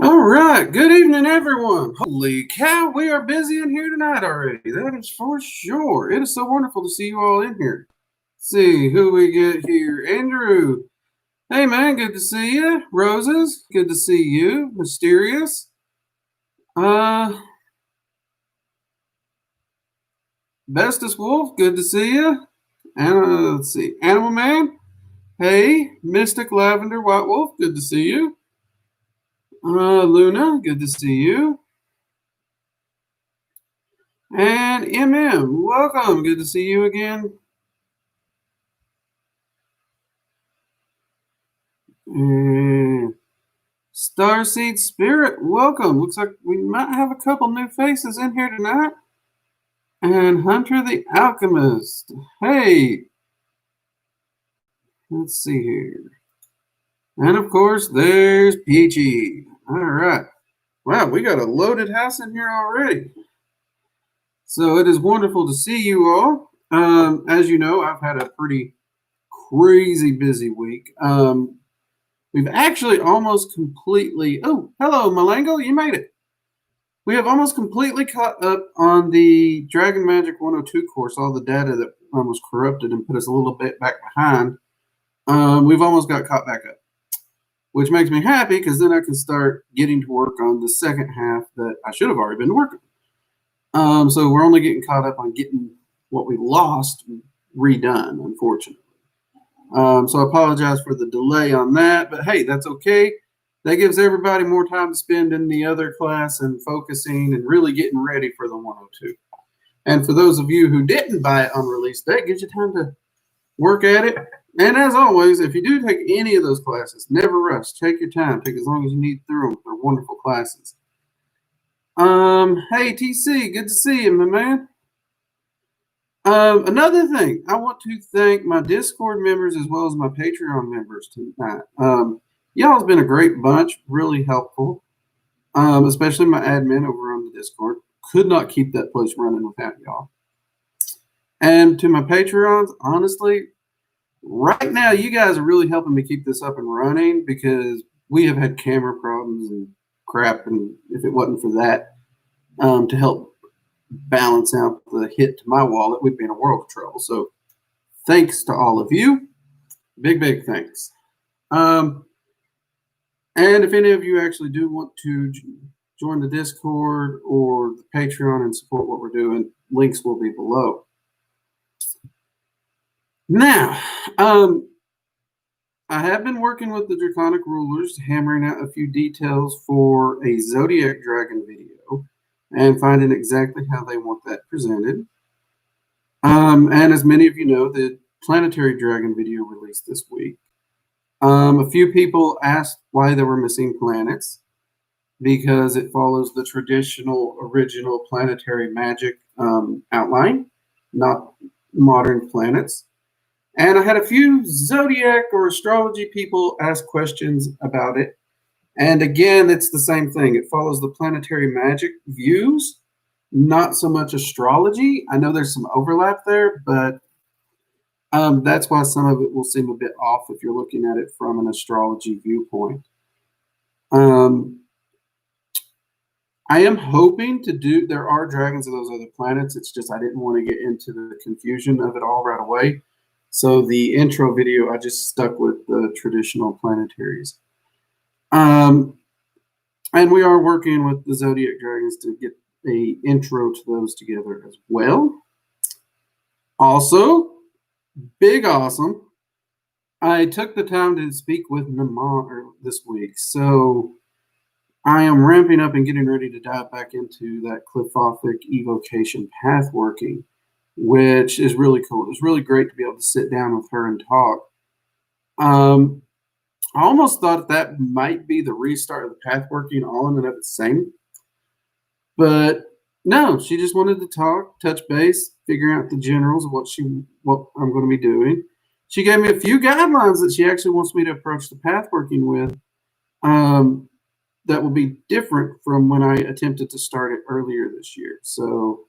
All right, good evening, everyone. Holy cow, we are busy in here tonight already. That is for sure. It is so wonderful to see you all in here. Let's see who we get here. Andrew. Hey, man, good to see you. Roses, good to see you. Mysterious. Bestest Wolf, good to see you. And let's see, Animal Man. Hey, Mystic Lavender White Wolf, good to see you. Luna, good to see you. And MM, welcome. Good to see you again. And Starseed Spirit, welcome. Looks like we might have a couple new faces in here tonight. And Hunter the Alchemist. Hey. Let's see here. And of course, there's Peachy. All right. Wow, we got a loaded house in here already. So it is wonderful to see you all. As you know, I've had a pretty crazy busy week. We've actually almost completely... Oh, hello, Malango. You made it. We have almost completely caught up on the Dragon Magick 102 course, all the data that was corrupted and put us a little bit back behind. We've almost got caught back up, which makes me happy because then I can start getting to work on the second half that I should have already been working. So we're only getting caught up on getting what we lost redone, unfortunately. So I apologize for the delay on that, but hey, that's okay. That gives everybody more time to spend in the other class and focusing and really getting ready for the 102. And for those of you who didn't buy it on release day, it gives you time to work at it. And as always, if you do take any of those classes, never rush. Take your time. Take as long as you need through them. They're wonderful classes. Hey, TC, good to see you, my man. Another thing, I want to thank my Discord members as well as my Patreon members tonight. Y'all has been a great bunch, really helpful, especially my admin over on the Discord. Could not keep that place running without y'all. And to my Patreons, honestly, right now you guys are really helping me keep this up and running because we have had camera problems and crap, and if it wasn't for that, to help balance out the hit to my wallet, we'd be in a world of trouble. So thanks to all of you. Big thanks. And if any of you actually do want to join the Discord or the Patreon and support what we're doing, links will be below. Now, I have been working with the Draconic rulers, hammering out a few details for a Zodiac Dragon video and finding exactly how they want that presented. And as many of you know, the Planetary Dragon video released this week. A few people asked why there were missing planets because it follows the traditional original planetary magic outline, not modern planets. And I had a few zodiac or astrology people ask questions about it. And again, it's the same thing. It follows the planetary magic views, not so much astrology. I know there's some overlap there, but that's why some of it will seem a bit off if you're looking at it from an astrology viewpoint. I am hoping to do, there are dragons of those other planets. It's just I didn't want to get into the confusion of it all right away. So the intro video, I just stuck with the traditional planetaries. And we are working with the Zodiac Dragons to get an intro to those together as well. Also, big awesome, I took the time to speak with Namar this week. So I am ramping up and getting ready to dive back into that Clifothic evocation path working, which is really cool. It was really great to be able to sit down with her and talk. I almost thought that might be the restart of the path working all in and of its same. But no, she just wanted to talk, touch base, figure out the generals of what I'm going to be doing. She gave me a few guidelines that she actually wants me to approach the path working with that will be different from when I attempted to start it earlier this year. So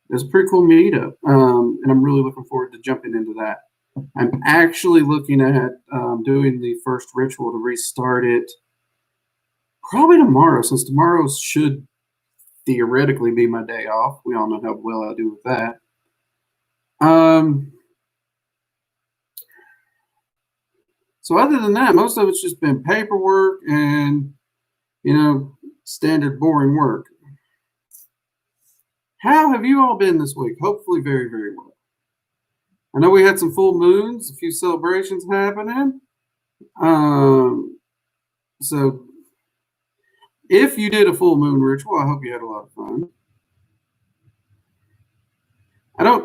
it was a pretty cool meetup, and I'm really looking forward to jumping into that. I'm actually looking at doing the first ritual to restart it Probably tomorrow, since tomorrow should theoretically be my day off. We all know how well I do with that. So other than that, most of it's just been paperwork and, standard boring work. How have you all been this week? Hopefully very, very well. I know we had some full moons, a few celebrations happening. So if you did a full moon ritual, I hope you had a lot of fun.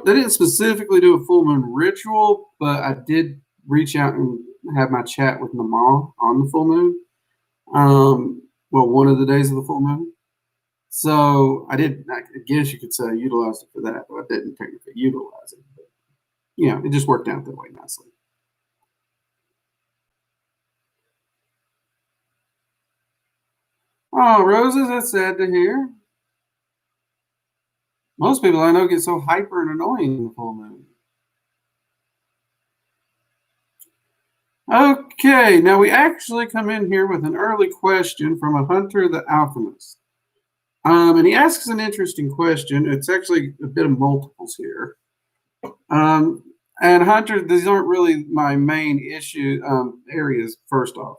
They didn't specifically do a full moon ritual, but I did reach out and have my chat with Nama on the full moon. One of the days of the full moon. So I guess you could say I utilized it for that, but I didn't technically utilize it. But, it just worked out that way nicely. Oh, roses, that's sad to hear. Most people I know get so hyper and annoying in the full moon. Okay, now we actually come in here with an early question from a Hunter the Alchemist. And he asks an interesting question. It's actually a bit of multiples here. And Hunter, these aren't really my main issue areas, first off.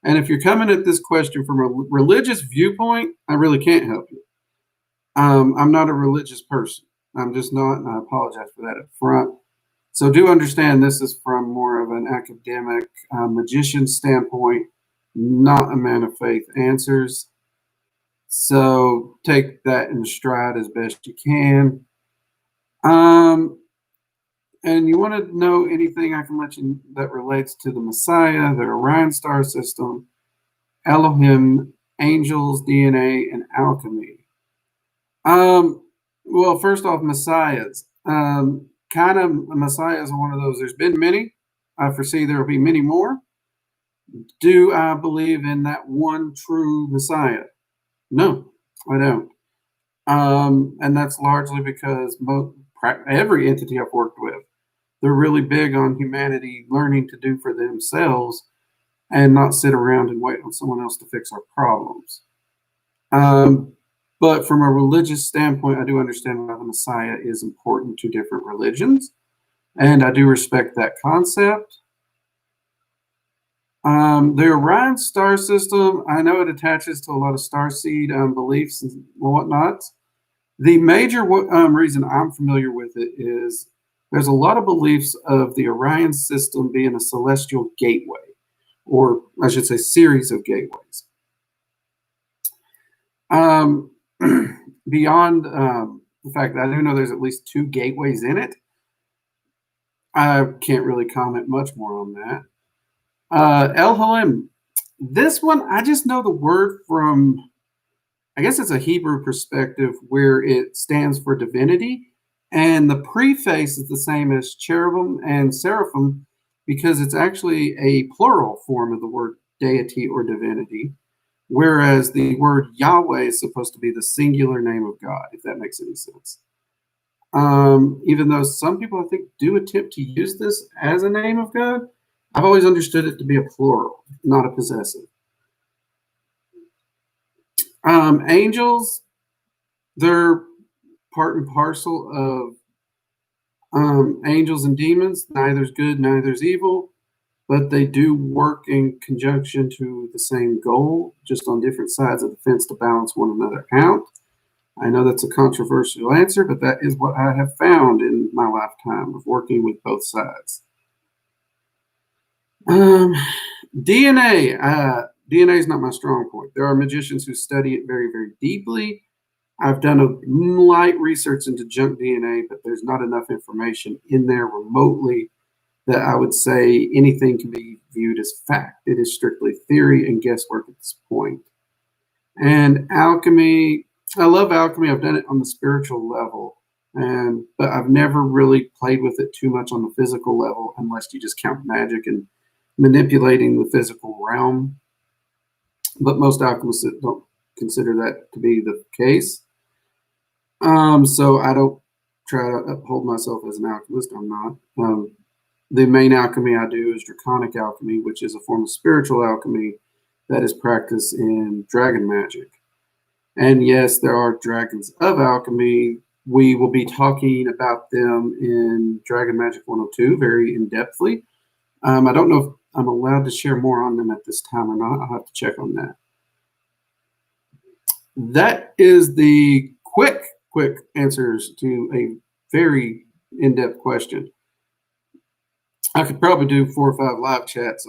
And if you're coming at this question from a religious viewpoint, I really can't help you. I'm not a religious person. I'm just not, and I apologize for that up front. So do understand this is from more of an academic magician standpoint, not a man of faith answers. So take that in stride as best you can. And you want to know anything I can let you that relates to the Messiah, the Orion star system, Elohim, angels, DNA, and alchemy. Well, first off, Messiahs. Kind of Messiahs are one of those. There's been many. I foresee there will be many more. Do I believe in that one true Messiah? No, I don't. And that's largely because every entity I've worked with, they're really big on humanity learning to do for themselves and not sit around and wait on someone else to fix our problems. But from a religious standpoint, I do understand why the Messiah is important to different religions, and I do respect that concept. The Orion star system, I know it attaches to a lot of starseed beliefs and whatnot. The major reason I'm familiar with it is there's a lot of beliefs of the Orion system being a celestial gateway, or I should say series of gateways. Beyond the fact that I do know there's at least 2 gateways in it, I can't really comment much more on that. Elohim, this one, I just know the word from, I guess it's a Hebrew perspective where it stands for divinity. And the preface is the same as cherubim and seraphim because it's actually a plural form of the word deity or divinity, whereas the word Yahweh is supposed to be the singular name of God, if that makes any sense. Even though some people, I think, do attempt to use this as a name of God, I've always understood it to be a plural, not a possessive. Angels, they're part and parcel of angels and demons. Neither's good, neither's evil, but they do work in conjunction to the same goal, just on different sides of the fence to balance one another out. I know that's a controversial answer, but that is what I have found in my lifetime of working with both sides. DNA. DNA is not my strong point. There are magicians who study it very, very deeply. I've done a light research into junk DNA, but there's not enough information in there remotely that I would say anything can be viewed as fact. It is strictly theory and guesswork at this point. And alchemy, I love alchemy. I've done it on the spiritual level, but I've never really played with it too much on the physical level unless you just count magic and manipulating the physical realm. But most alchemists don't consider that to be the case. So I don't try to uphold myself as an alchemist. I'm not. The main alchemy I do is Draconic Alchemy, which is a form of spiritual alchemy that is practiced in dragon magic. And yes, there are dragons of alchemy. We will be talking about them in Dragon Magic 102 very in-depthly. I don't know if I'm allowed to share more on them at this time or not. I'll have to check on that. That is the quick answers to a very in-depth question. I could probably do 4 or 5 live chats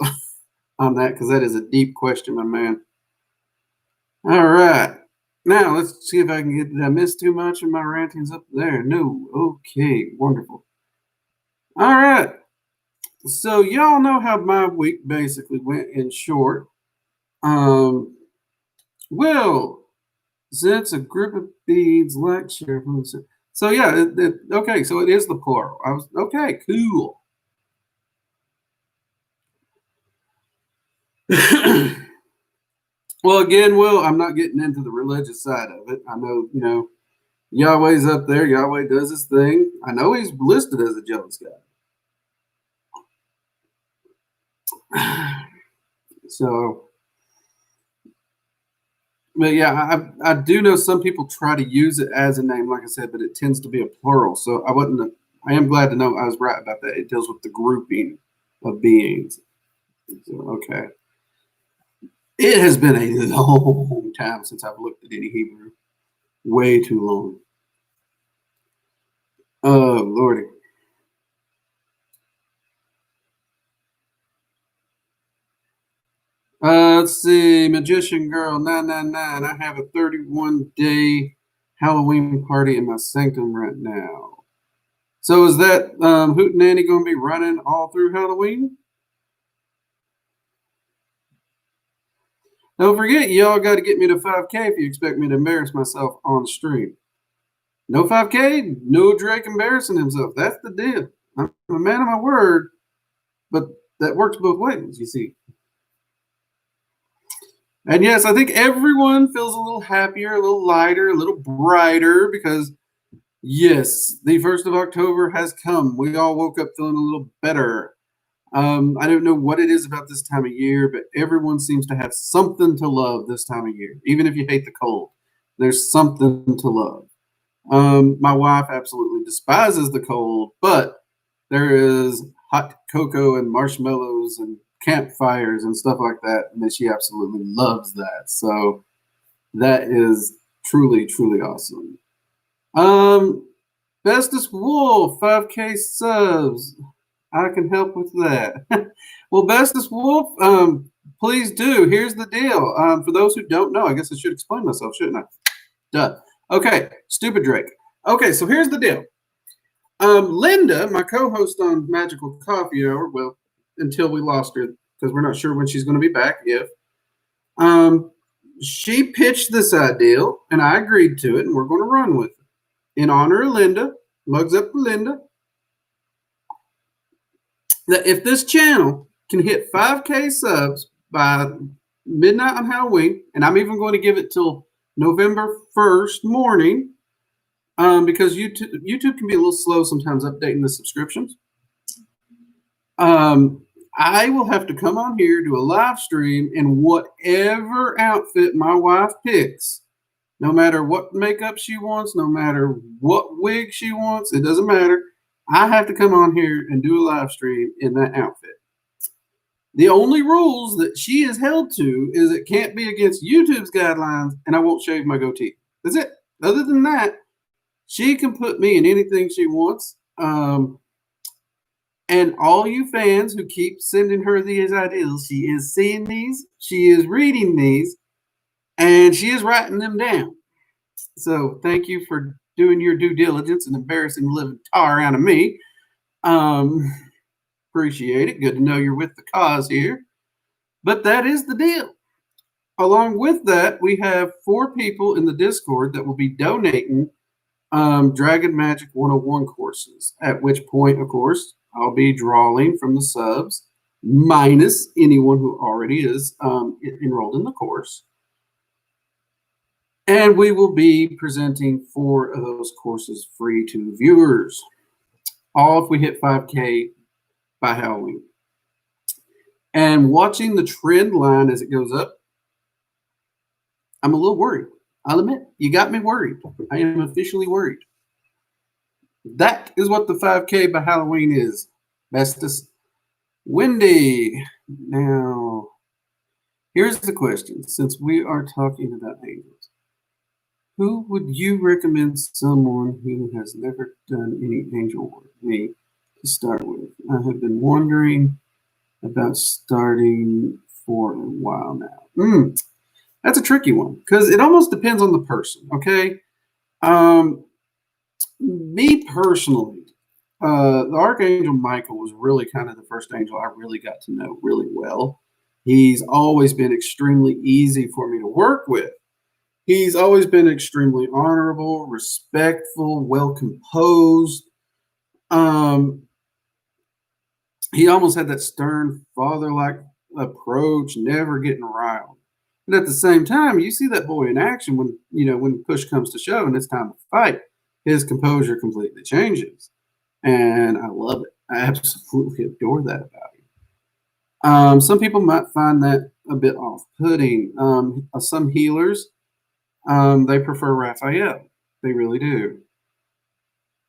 on that because that is a deep question, my man. All right. Now, let's see if I can get, did I miss too much of my rantings up there? No. Okay, wonderful. All right. So, y'all know how my week basically went in short. Well, since a group of beads lecture. So, yeah, okay, so it is the plural. Okay, cool. Well, again, Will, I'm not getting into the religious side of it. I know, Yahweh's up there. Yahweh does his thing. I know he's listed as a jealous God. So, but yeah, I do know some people try to use it as a name, like I said, but it tends to be a plural. So I am glad to know I was right about that. It deals with the grouping of beings. So, okay. It has been a long time since I've looked at any Hebrew. Way too long. Oh, Lordy. Let's see. Magician Girl 999. I have a 31-day Halloween party in my sanctum right now. So is that Hootenanny going to be running all through Halloween? Don't forget, y'all got to get me to 5K if you expect me to embarrass myself on stream. No 5K, no Drake embarrassing himself. That's the deal. I'm a man of my word, but that works both ways, you see. And yes, I think everyone feels a little happier, a little lighter, a little brighter because, yes, the 1st of October has come. We all woke up feeling a little better. I don't know what it is about this time of year, but everyone seems to have something to love this time of year. Even if you hate the cold, there's something to love. My wife absolutely despises the cold, but there is hot cocoa and marshmallows and campfires and stuff like that, and she absolutely loves that. So that is truly, truly awesome. Bestest Wolf, 5K subs. I can help with that. Well, Bestest Wolf, please do. Here's the deal. For those who don't know, I guess I should explain myself, shouldn't I? Duh. Okay, stupid Drake. Okay, so here's the deal. Linda, my co-host on Magical Coffee Hour, well, until we lost her, because we're not sure when she's going to be back, if. She pitched this idea, and I agreed to it, and we're going to run with it. In honor of Linda, mugs up for Linda, that if this channel can hit 5K subs by midnight on Halloween, and I'm even going to give it till November 1st morning, because YouTube can be a little slow sometimes updating the subscriptions. I will have to come on here, do a live stream in whatever outfit my wife picks, no matter what makeup she wants, no matter what wig she wants, it doesn't matter. I have to come on here and do a live stream in that outfit. The only rules that she is held to is it can't be against YouTube's guidelines, and I won't shave my goatee. That's it. Other than that, she can put me in anything she wants. And all you fans who keep sending her these ideas, she is seeing these, she is reading these, and she is writing them down. So thank you for doing your due diligence and embarrassing the living tar out of me. Appreciate it. Good to know you're with the cause here. But that is the deal. Along with that, we have 4 people in the Discord that will be donating Dragon Magic 101 courses, at which point, of course, I'll be drawing from the subs, minus anyone who already is enrolled in the course. And we will be presenting 4 of those courses free to viewers, all if we hit 5K by Halloween. And watching the trend line as it goes up, I'm a little worried. I'll admit, you got me worried. I am officially worried. That is what the 5K by Halloween is. Bestest. Wendy. Now, here's the question. Since we are talking about angels, who would you recommend someone who has never done any angel work? Me, to start with. I have been wondering about starting for a while now. That's a tricky one because it almost depends on the person. Okay. Me personally, the Archangel Michael was really kind of the first angel I really got to know really well. He's always been extremely easy for me to work with. He's always been extremely honorable, respectful, well composed. He almost had that stern father-like approach, never getting riled. But at the same time, you see that boy in action when push comes to shove and it's time to fight. His composure completely changes, and I love it. I absolutely adore that about him. Some people might find that a bit off-putting. Some healers, they prefer Raphael. They really do.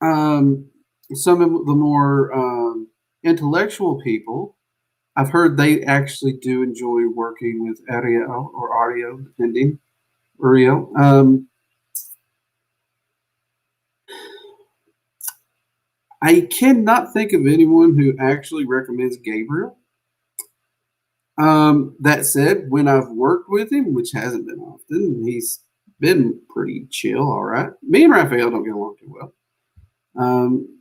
Some of the more intellectual people, I've heard they actually do enjoy working with Ariel or Ario, depending. Uriel. I cannot think of anyone who actually recommends Gabriel. That said, when I've worked with him, which hasn't been often, he's been pretty chill, all right. Me and Raphael don't get along too well.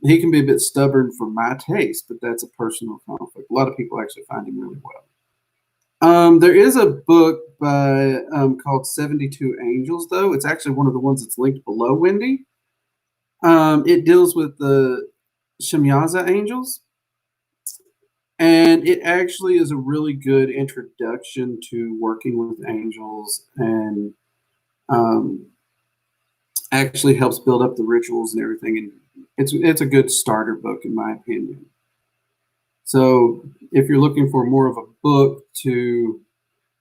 He can be a bit stubborn for my taste, but that's a personal conflict. A lot of people actually find him really well. There is a book by called 72 Angels, though. It's actually one of the ones that's linked below Wendy. It deals with the Shemyaza angels, and it actually is a really good introduction to working with angels, and actually helps build up the rituals and everything. And it's a good starter book, in my opinion. So if you're looking for more of a book to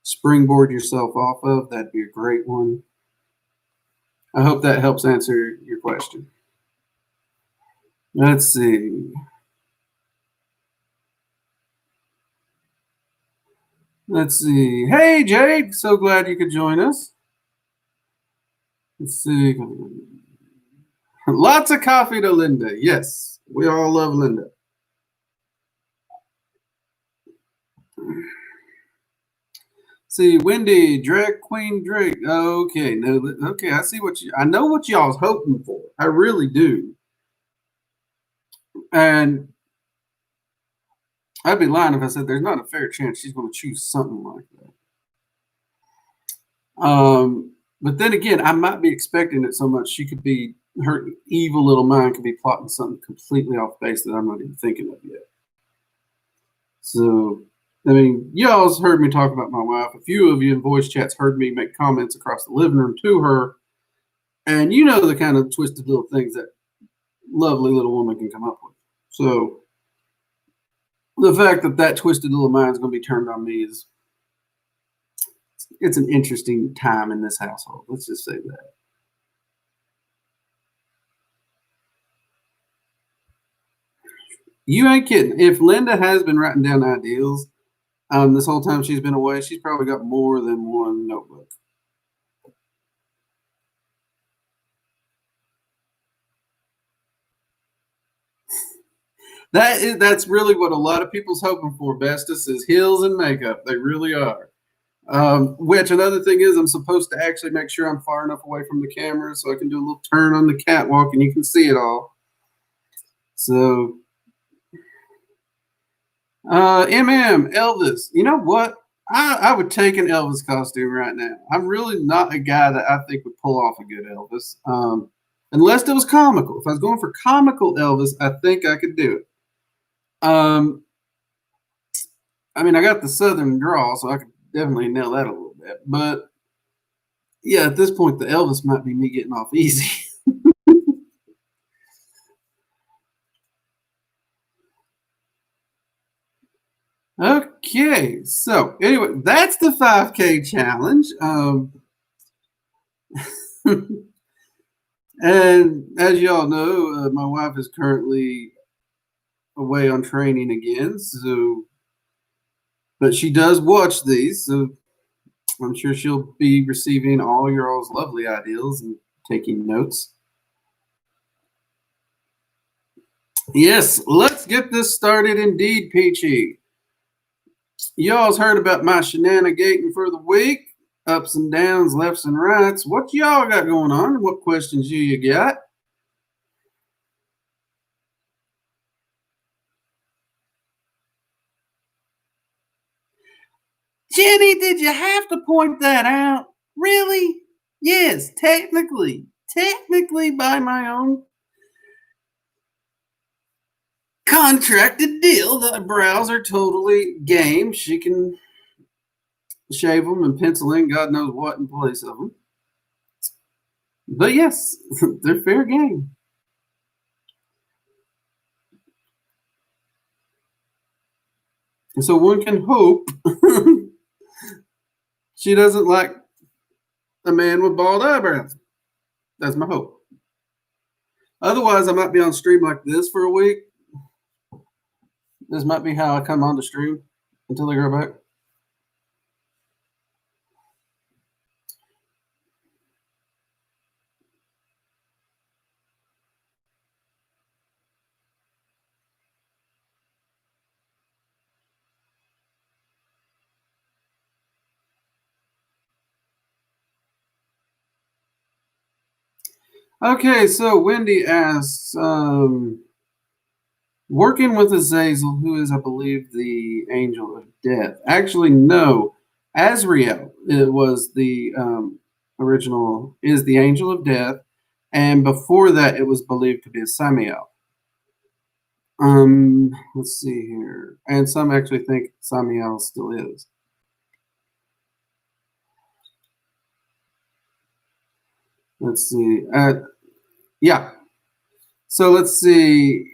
springboard yourself off of, that'd be a great one. I hope that helps answer your question. Let's see. Hey, Jake. So glad you could join us. Let's see. Lots of coffee to Linda. Yes, we all love Linda. See, Wendy, Drag Queen Drake. Okay, no, okay. I know what y'all's hoping for. I really do. And I'd be lying if I said there's not a fair chance she's going to choose something like that. But then again, I might be expecting it so much her evil little mind could be plotting something completely off base that I'm not even thinking of yet. So, I mean, y'all's heard me talk about my wife. A few of you in voice chats heard me make comments across the living room to her. And you know the kind of twisted little things that lovely little woman can come up with. So, the fact that twisted little mind is going to be turned on me it's an interesting time in this household. Let's just say that. You ain't kidding. If Linda has been writing down ideals this whole time she's been away, she's probably got more than one notebook. That's really what a lot of people's hoping for, Bestus, is heels and makeup. They really are. Which another thing is I'm supposed to actually make sure I'm far enough away from the camera so I can do a little turn on the catwalk and you can see it all. So, Elvis, you know what? I would take an Elvis costume right now. I'm really not a guy that I think would pull off a good Elvis. Unless it was comical. If I was going for comical Elvis, I think I could do it. I mean, I got the southern drawl, so I could definitely nail that a little bit. But yeah, at this point, the Elvis might be me getting off easy. Okay, so anyway, that's the 5K challenge. And as y'all know, my wife is currently away on training again, but she does watch these, so I'm sure she'll be receiving all your all's lovely ideals and taking notes. Yes, let's get this started indeed, Peachy. Y'all's heard about my shenanigating for the week. Ups and downs, lefts and rights. What y'all got going on? What questions you got? Jenny, did you have to point that out? Really? Yes, technically by my own contracted deal, the brows are totally game. She can shave them and pencil in God knows what in place of them. But yes, they're fair game. And so one can hope she doesn't like a man with bald eyebrows. That's my hope. Otherwise, I might be on stream like this for a week. This might be how I come on the stream until they grow back. Okay, so Wendy asks, working with Azazel, who is, I believe, the angel of death. Actually, no. Azrael it was the original, is the angel of death. And before that, it was believed to be a Samael. Let's see here. And some actually think Samael still is. Let's see. Yeah. So let's see.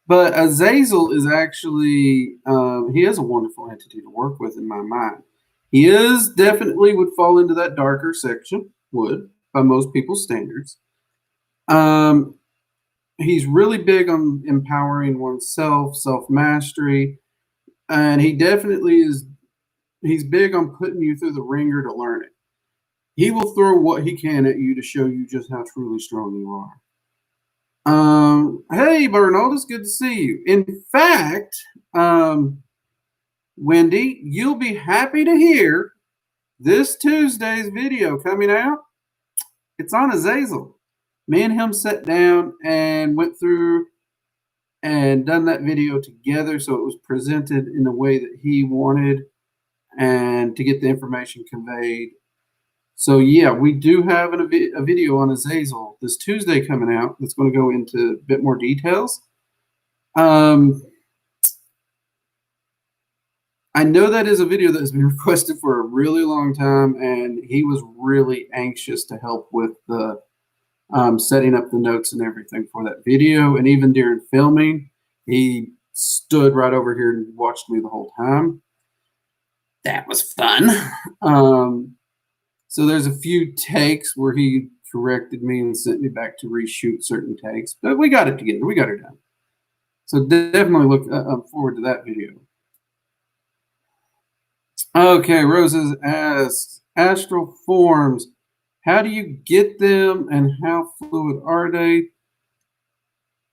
But Azazel is actually, he is a wonderful entity to work with in my mind. He is definitely would fall into that darker section, would, by most people's standards. He's really big on empowering oneself, self-mastery, and he definitely is, he's big on putting you through the ringer to learn it. He will throw what he can at you to show you just how truly strong you are. Hey, Bernard, it's good to see you. In fact, Wendy, you'll be happy to hear this Tuesday's video coming out. It's on Azazel. Me and him sat down and went through and done that video together, so it was presented in the way that he wanted and to get the information conveyed. So yeah, we do have a video on Azazel this Tuesday coming out that's going to go into a bit more details. I know that is a video that has been requested for a really long time, and he was really anxious to help with the setting up the notes and everything for that video. And even during filming, he stood right over here and watched me the whole time. That was fun. So there's a few takes where he corrected me and sent me back to reshoot certain takes, but we got it together. We got it done. So definitely look forward to that video. Okay, Roses asks, astral forms, how do you get them and how fluid are they?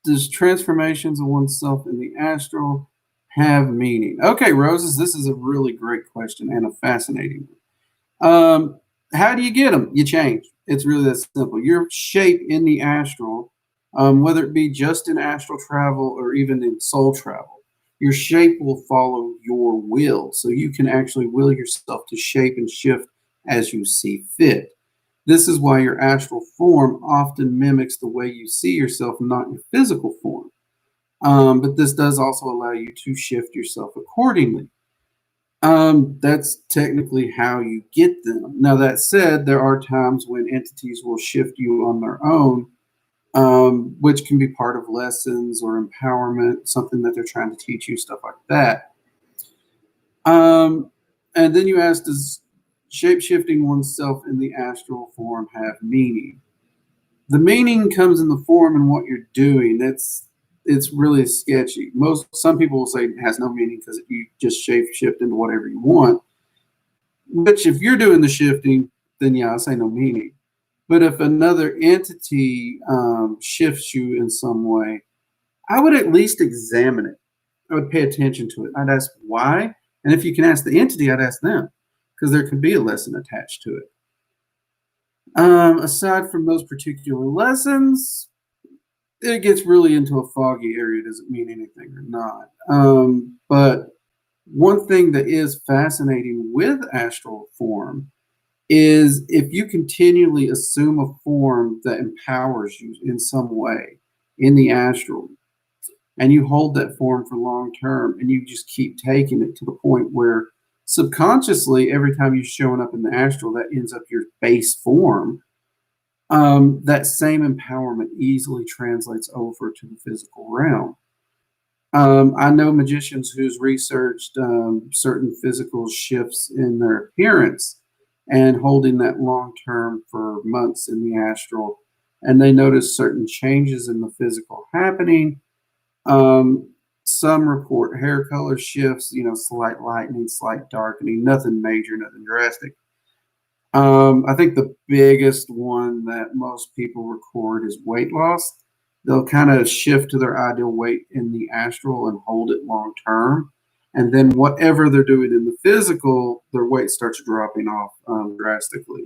Does transformations of oneself in the astral have meaning? Okay, Roses, this is a really great question and a fascinating one. How do you get them? You change. It's really that simple. Your shape in the astral, whether it be just in astral travel or even in soul travel, your shape will follow your will. So you can actually will yourself to shape and shift as you see fit. This is why your astral form often mimics the way you see yourself, not your physical form. But this does also allow you to shift yourself accordingly. That's technically how you get them. Now, that said, there are times when entities will shift you on their own, which can be part of lessons or empowerment, something that they're trying to teach you, stuff like that. And then you ask, does shape-shifting oneself in the astral form have meaning? The meaning comes in the form and what you're doing. It's really sketchy. Some people will say it has no meaning because you just shape-shift into whatever you want. Which, if you're doing the shifting, then yeah, I say no meaning. But if another entity shifts you in some way, I would at least examine it. I would pay attention to it. I'd ask why. And if you can ask the entity, I'd ask them, because there could be a lesson attached to it. Aside from those particular lessons, it gets really into a foggy area. Does it mean anything or not? But one thing that is fascinating with astral form is if you continually assume a form that empowers you in some way in the astral, and you hold that form for long term, and you just keep taking it to the point where subconsciously, every time you're showing up in the astral, that ends up your base form. That same empowerment easily translates over to the physical realm. I know magicians who's researched certain physical shifts in their appearance and holding that long term for months in the astral, and they notice certain changes in the physical happening. Some report hair color shifts, slight lightening, slight darkening, nothing major, nothing drastic. I think the biggest one that most people record is weight loss. They'll kind of shift to their ideal weight in the astral and hold it long term. And then whatever they're doing in the physical, their weight starts dropping off drastically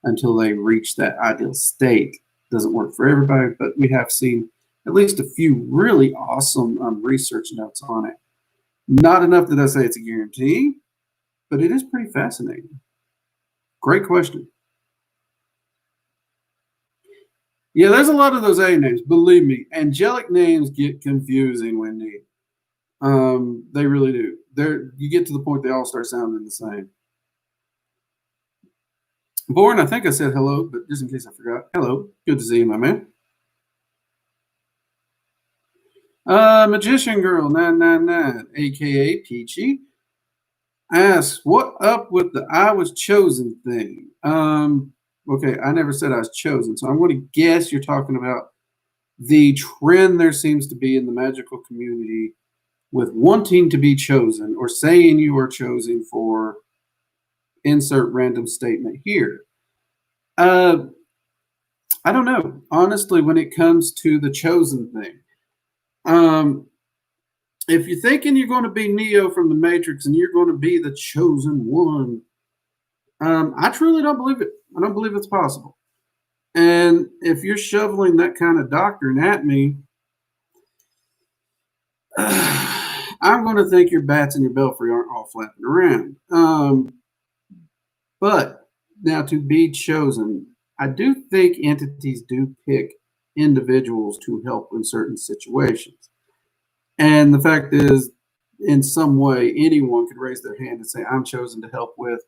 until they reach that ideal state. Doesn't work for everybody, but we have seen at least a few really awesome research notes on it. Not enough that I say it's a guarantee, but it is pretty fascinating. Great question. Yeah, there's a lot of those A names. Believe me, angelic names get confusing, Wendy. They really do. You get to the point they all start sounding the same. Born, I think I said hello, but just in case I forgot. Hello. Good to see you, my man. Magician Girl 999, aka Peachy, asks, what up with the I was chosen thing? Okay, I never said I was chosen, so I'm going to guess you're talking about the trend there seems to be in the magical community with wanting to be chosen or saying you are chosen for insert random statement here. I don't know. Honestly, when it comes to the chosen thing, if you're thinking you're going to be Neo from the Matrix and you're going to be the chosen one, I truly don't believe it. I don't believe it's possible. And if you're shoveling that kind of doctrine at me, I'm going to think your bats and your belfry aren't all flapping around. But now, to be chosen, I do think entities do pick individuals to help in certain situations. And the fact is, in some way, anyone could raise their hand and say, I'm chosen to help with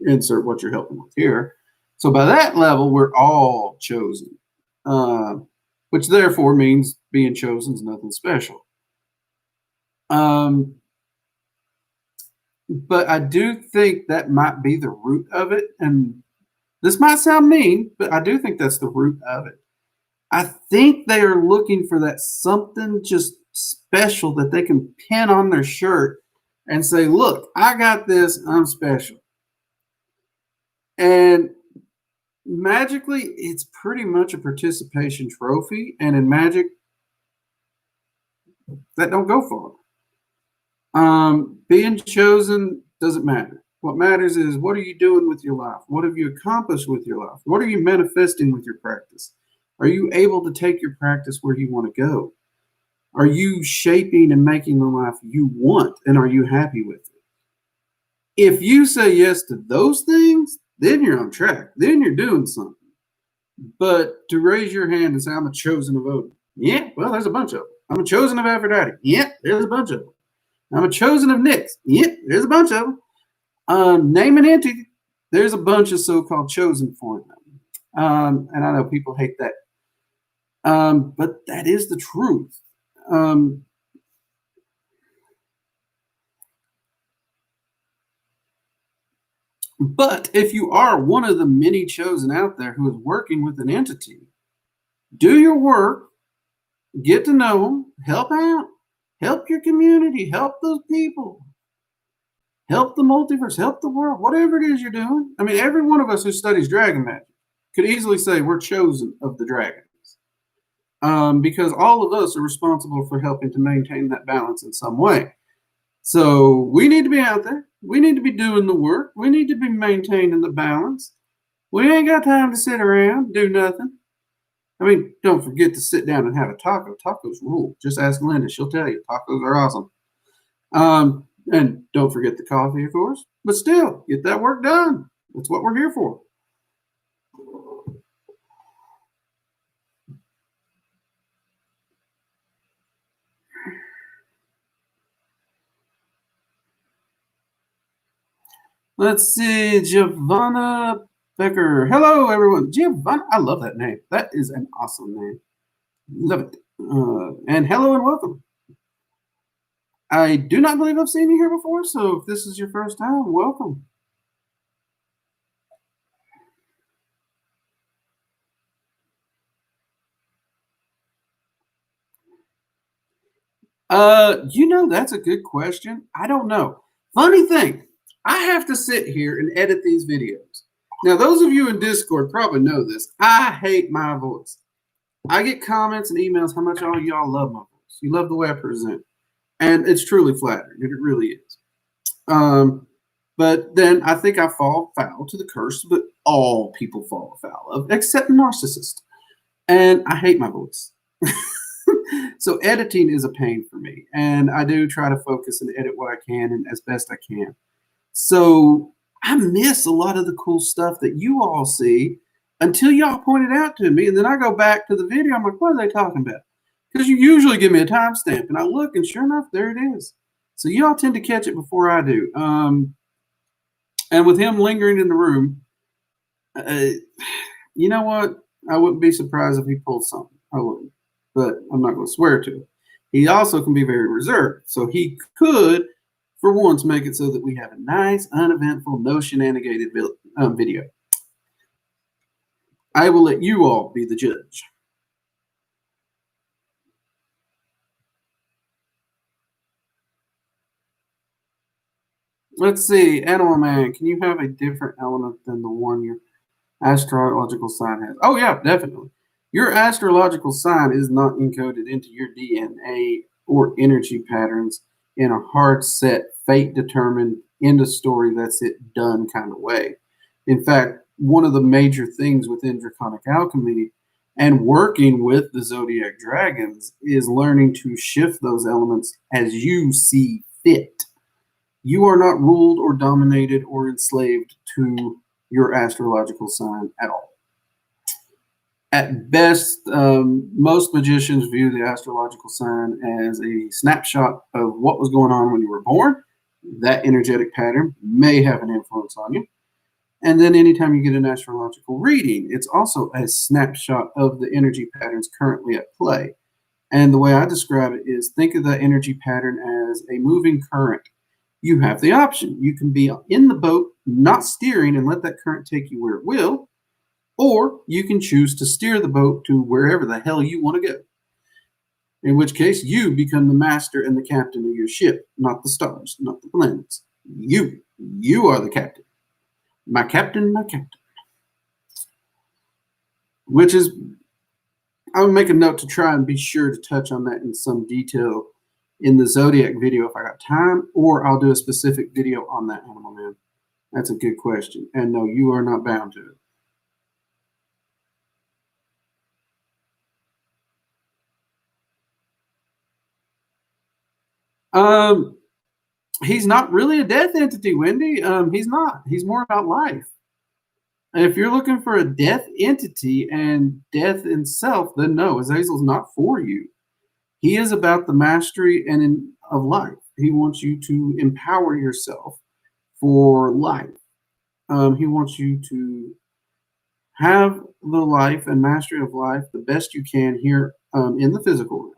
insert what you're helping with here. So by that level, we're all chosen, which therefore means being chosen is nothing special. But I do think that might be the root of it. And this might sound mean, but I do think that's the root of it. I think they are looking for that something just special that they can pin on their shirt and say, look, I got this, I'm special. And magically, it's pretty much a participation trophy. And in Magic, that don't go far. Being chosen doesn't matter. What matters is, what are you doing with your life? What have you accomplished with your life? What are you manifesting with your practice? Are you able to take your practice where you want to go? Are you shaping and making the life you want? And are you happy with it? If you say yes to those things, then you're on track. Then you're doing something. But to raise your hand and say, I'm a chosen of Odin. Yeah, well, there's a bunch of them. I'm a chosen of Aphrodite. Yeah, there's a bunch of them. I'm a chosen of Nyx. Yeah, there's a bunch of them. Name an entity. There's a bunch of so-called chosen for them. And I know people hate that. But that is the truth. But if you are one of the many chosen out there who is working with an entity, do your work, get to know them, help out, help your community, help those people, help the multiverse, help the world, whatever it is you're doing. I mean, every one of us who studies dragon magic could easily say we're chosen of the dragons, because all of us are responsible for helping to maintain that balance in some way. So we need to be out there. We need to be doing the work. We need to be maintaining the balance. We ain't got time to sit around, do nothing. I mean, don't forget to sit down and have a taco. Tacos rule. Just ask Linda. She'll tell you. Tacos are awesome. And don't forget the coffee, of course. But still, get that work done. That's what we're here for. Let's see, Giovanna Becker. Hello, everyone. Giovanna, I love that name. That is an awesome name. Love it. And hello and welcome. I do not believe I've seen you here before, so if this is your first time, welcome. That's a good question. I don't know. Funny thing, I have to sit here and edit these videos. Now, those of you in Discord probably know this. I hate my voice. I get comments and emails how much all y'all love my voice. You love the way I present. And it's truly flattering. It really is. But then I think I fall foul to the curse that all people fall foul of, except narcissists. And I hate my voice. So editing is a pain for me. And I do try to focus and edit what I can and as best I can. So I miss a lot of the cool stuff that you all see until y'all point it out to me. And then I go back to the video. I'm like, what are they talking about? Because you usually give me a timestamp. And I look, and sure enough, there it is. So y'all tend to catch it before I do. And with him lingering in the room, you know what? I wouldn't be surprised if he pulled something. I wouldn't. But I'm not going to swear to it. He also can be very reserved. So he could, for once, make it so that we have a nice, uneventful, no shenanigated video. I will let you all be the judge. Let's see, Animal Man, can you have a different element than the one your astrological sign has? Oh, yeah, definitely. Your astrological sign is not encoded into your DNA or energy patterns in a hard set, fate determined, end of story, that's it, done kind of way. In fact, one of the major things within Draconic Alchemy and working with the Zodiac Dragons is learning to shift those elements as you see fit. You are not ruled or dominated or enslaved to your astrological sign at all. At best, most magicians view the astrological sign as a snapshot of what was going on when you were born. That energetic pattern may have an influence on you. And then anytime you get an astrological reading, it's also a snapshot of the energy patterns currently at play. And the way I describe it is think of the energy pattern as a moving current. You have the option. You can be in the boat, not steering, and let that current take you where it will, or you can choose to steer the boat to wherever the hell you want to go. In which case, you become the master and the captain of your ship, not the stars, not the planets. You are the captain. My captain, my captain. Which is, I'll make a note to try and be sure to touch on that in some detail in the Zodiac video if I got time, or I'll do a specific video on that, Animal Man. That's a good question. And no, you are not bound to it. He's not really a death entity, Wendy. He's not. He's more about life. And if you're looking for a death entity and death itself, then no, Azazel's not for you. He is about the mastery of life. He wants you to empower yourself for life. He wants you to have the life and mastery of life the best you can here in the physical realm.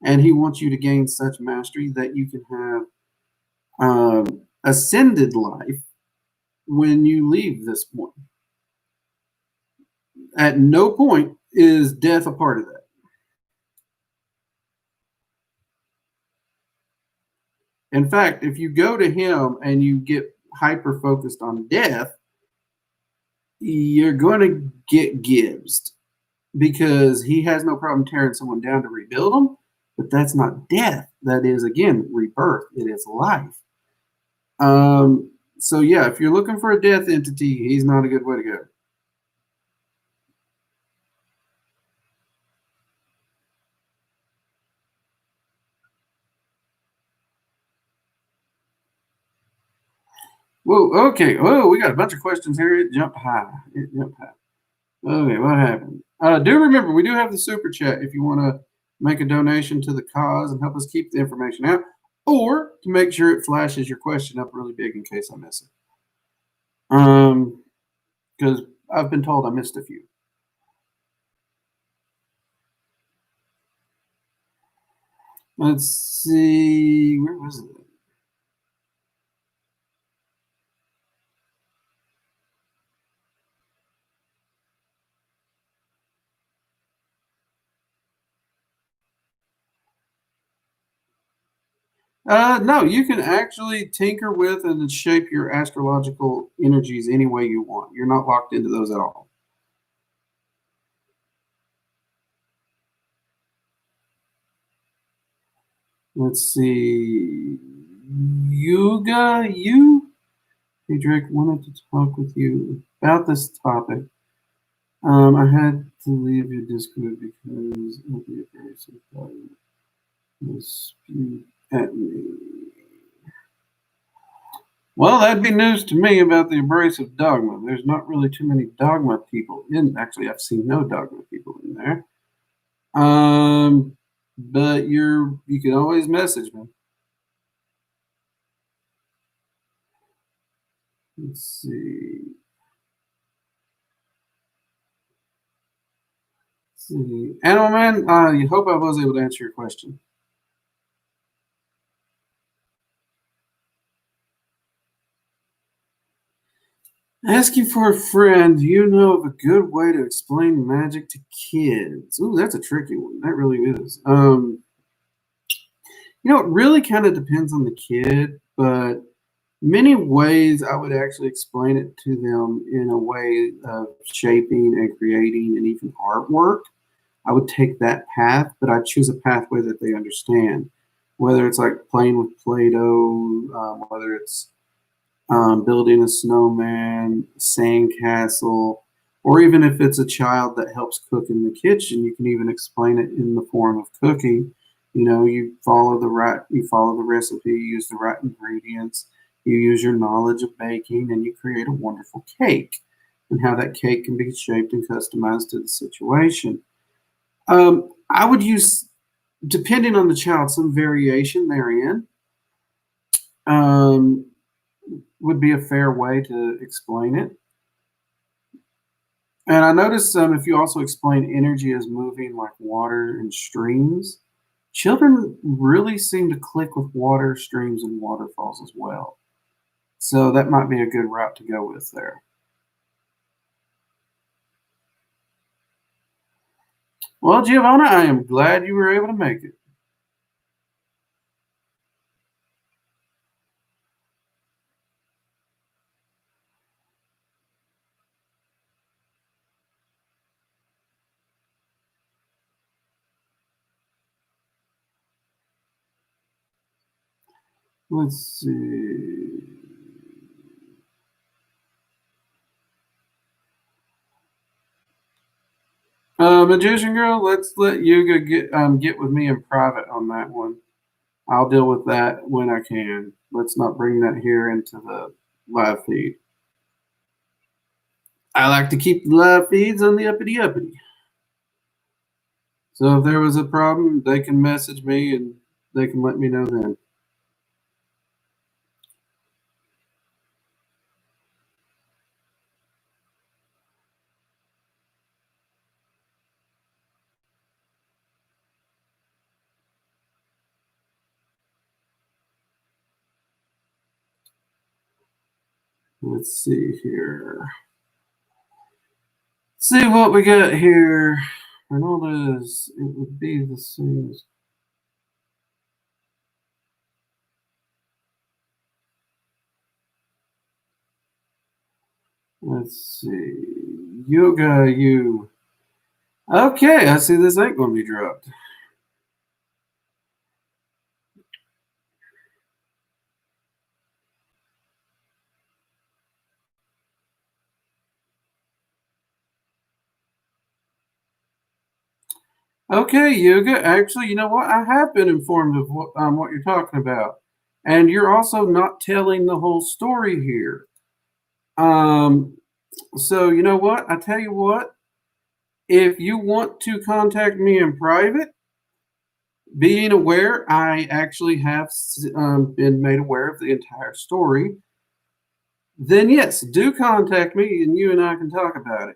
And he wants you to gain such mastery that you can have ascended life when you leave this point. At no point is death a part of that. In fact, if you go to him and you get hyper focused on death, you're going to get gibbsed because he has no problem tearing someone down to rebuild them, but that's not death. That is, again, rebirth. It is life. So yeah, if you're looking for a death entity, he's not a good way to go. Whoa, okay. Oh, we got a bunch of questions here. It jumped high. Okay, what happened? Do remember, we do have the super chat if you want to make a donation to the cause and help us keep the information out, or to make sure it flashes your question up really big in case I miss it. Because I've been told I missed a few. Let's see, where was it? No, you can actually tinker with and shape your astrological energies any way you want. You're not locked into those at all. Let's see. Hey Drake, wanted to talk with you about this topic. I had to leave your Discord because of the abrasive dispute at me. Well, that'd be news to me about the abrasive dogma. There's not really too many dogma people in. Actually, I've seen no dogma people in there. But you can always message me. Let's see. Animal Man, I hope I was able to answer your question. Asking for a friend, do you know of a good way to explain magic to kids? Ooh, that's a tricky one. That really is. It really kind of depends on the kid, but many ways I would actually explain it to them in a way of shaping and creating and even artwork. I would take that path, but I'd choose a pathway that they understand. Whether it's like playing with Play-Doh, whether it's building a snowman, sandcastle, or even if it's a child that helps cook in the kitchen, you can even explain it in the form of cooking. You follow the recipe, you use the right ingredients, you use your knowledge of baking, and you create a wonderful cake. And how that cake can be shaped and customized to the situation. I would use, depending on the child, some variation therein. Would be a fair way to explain it. And I noticed if you also explain energy as moving like water and streams, children really seem to click with water, streams, and waterfalls as well. So that might be a good route to go with there. Well, Giovanna, I am glad you were able to make it. Let's see. Magician Girl, let's let Yuga get with me in private on that one. I'll deal with that when I can. Let's not bring that here into the live feed. I like to keep the live feeds on the uppity uppity. So if there was a problem, they can message me and they can let me know then. Let's see here. See what we got here. And all this, it would be the same as. Let's see. Yoga, you. Okay, I see this ain't going to be dropped. Okay, Yoga. Actually, you know what? I have been informed of what you're talking about. And you're also not telling the whole story here. So, you know what? I tell you what. If you want to contact me in private, being aware, I actually have been made aware of the entire story. Then yes, do contact me, and you and I can talk about it.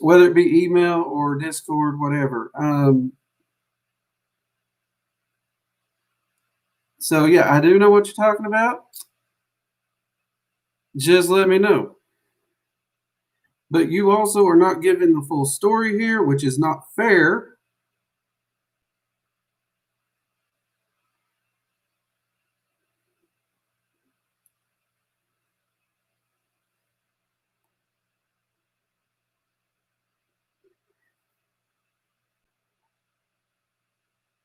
Whether it be email or Discord, whatever. So yeah, I do know what you're talking about. Just let me know. But you also are not giving the full story here, which is not fair.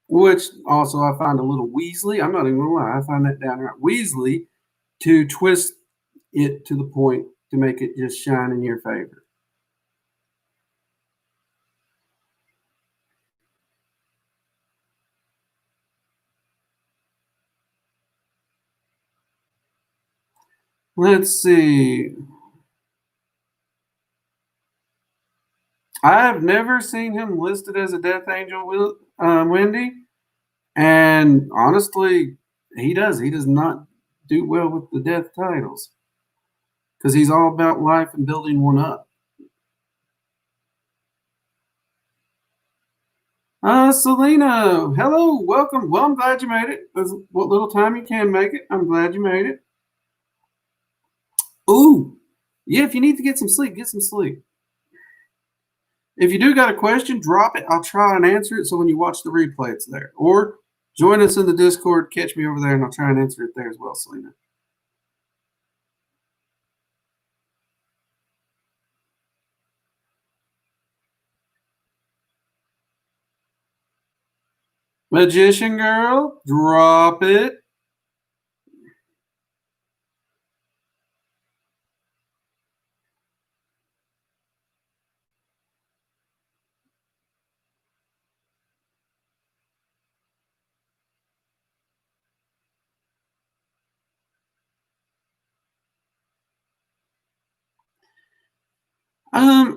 Which also I find a little Weasley. I'm not even gonna lie, I find that downright Weasley to twist it to the point to make it just shine in your favor. Let's see. I have never seen him listed as a Death Angel, Wendy. And honestly, he does. He does not do well with the death titles because he's all about life and building one up. Selena, hello, welcome. Well, I'm glad you made it. What little time you can make it, I'm glad you made it. Ooh, yeah, if you need to get some sleep, get some sleep. If you do got a question, drop it. I'll try and answer it so when you watch the replay, it's there. Or join us in the Discord, catch me over there, and I'll try and answer it there as well, Selena. Magician girl, drop it.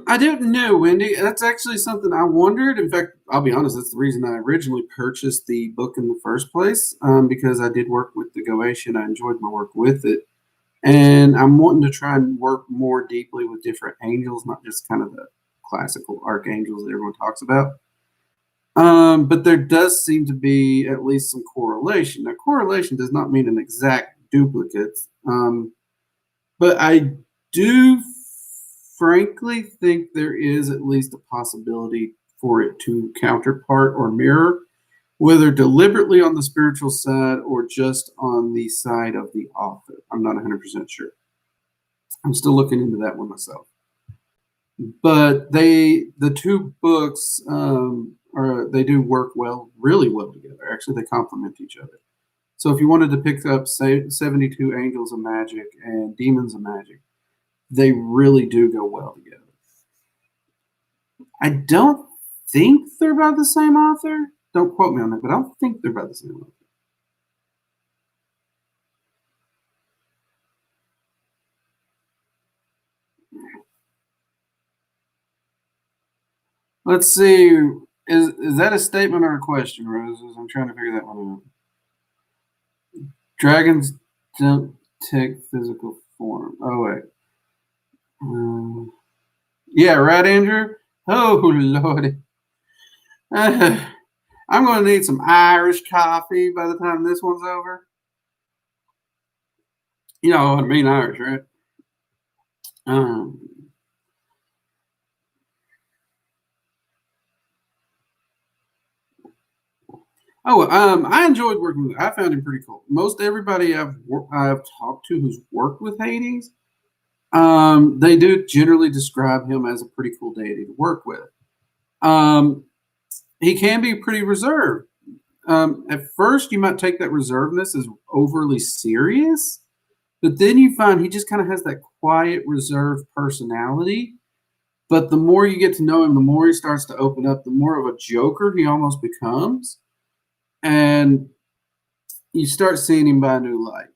I didn't know, Wendy. That's actually something I wondered. In fact, I'll be honest, that's the reason I originally purchased the book in the first place, because I did work with the Goetia. I enjoyed my work with it. And I'm wanting to try and work more deeply with different angels, not just kind of the classical archangels that everyone talks about. But there does seem to be at least some correlation. Now, correlation does not mean an exact duplicate, but I do frankly think there is at least a possibility for it to counterpart or mirror, whether deliberately on the spiritual side or just on the side of the author. I'm not 100% sure. I'm still looking into that one myself. But the two books they do work really well together. Actually, they complement each other. So if you wanted to pick up, say, 72 Angels of Magick and Demons of Magick, they really do go well together. I don't think they're by the same author. Don't quote me on that, but I don't think they're by the same author. Let's see. Is that a statement or a question, Roses? I'm trying to figure that one out. Dragons don't take physical form. Oh, wait. Yeah, right, Andrew? Oh, Lordy. I'm going to need some Irish coffee by the time this one's over. You know what I mean, Irish, right? Um, I enjoyed working with. I found him pretty cool. Most everybody I've talked to who's worked with Hades, they do generally describe him as a pretty cool deity to work with. He can be pretty reserved. At first, you might take that reservedness as overly serious, but then you find he just kind of has that quiet, reserved personality. But the more you get to know him, the more he starts to open up, the more of a joker he almost becomes. And you start seeing him by a new light.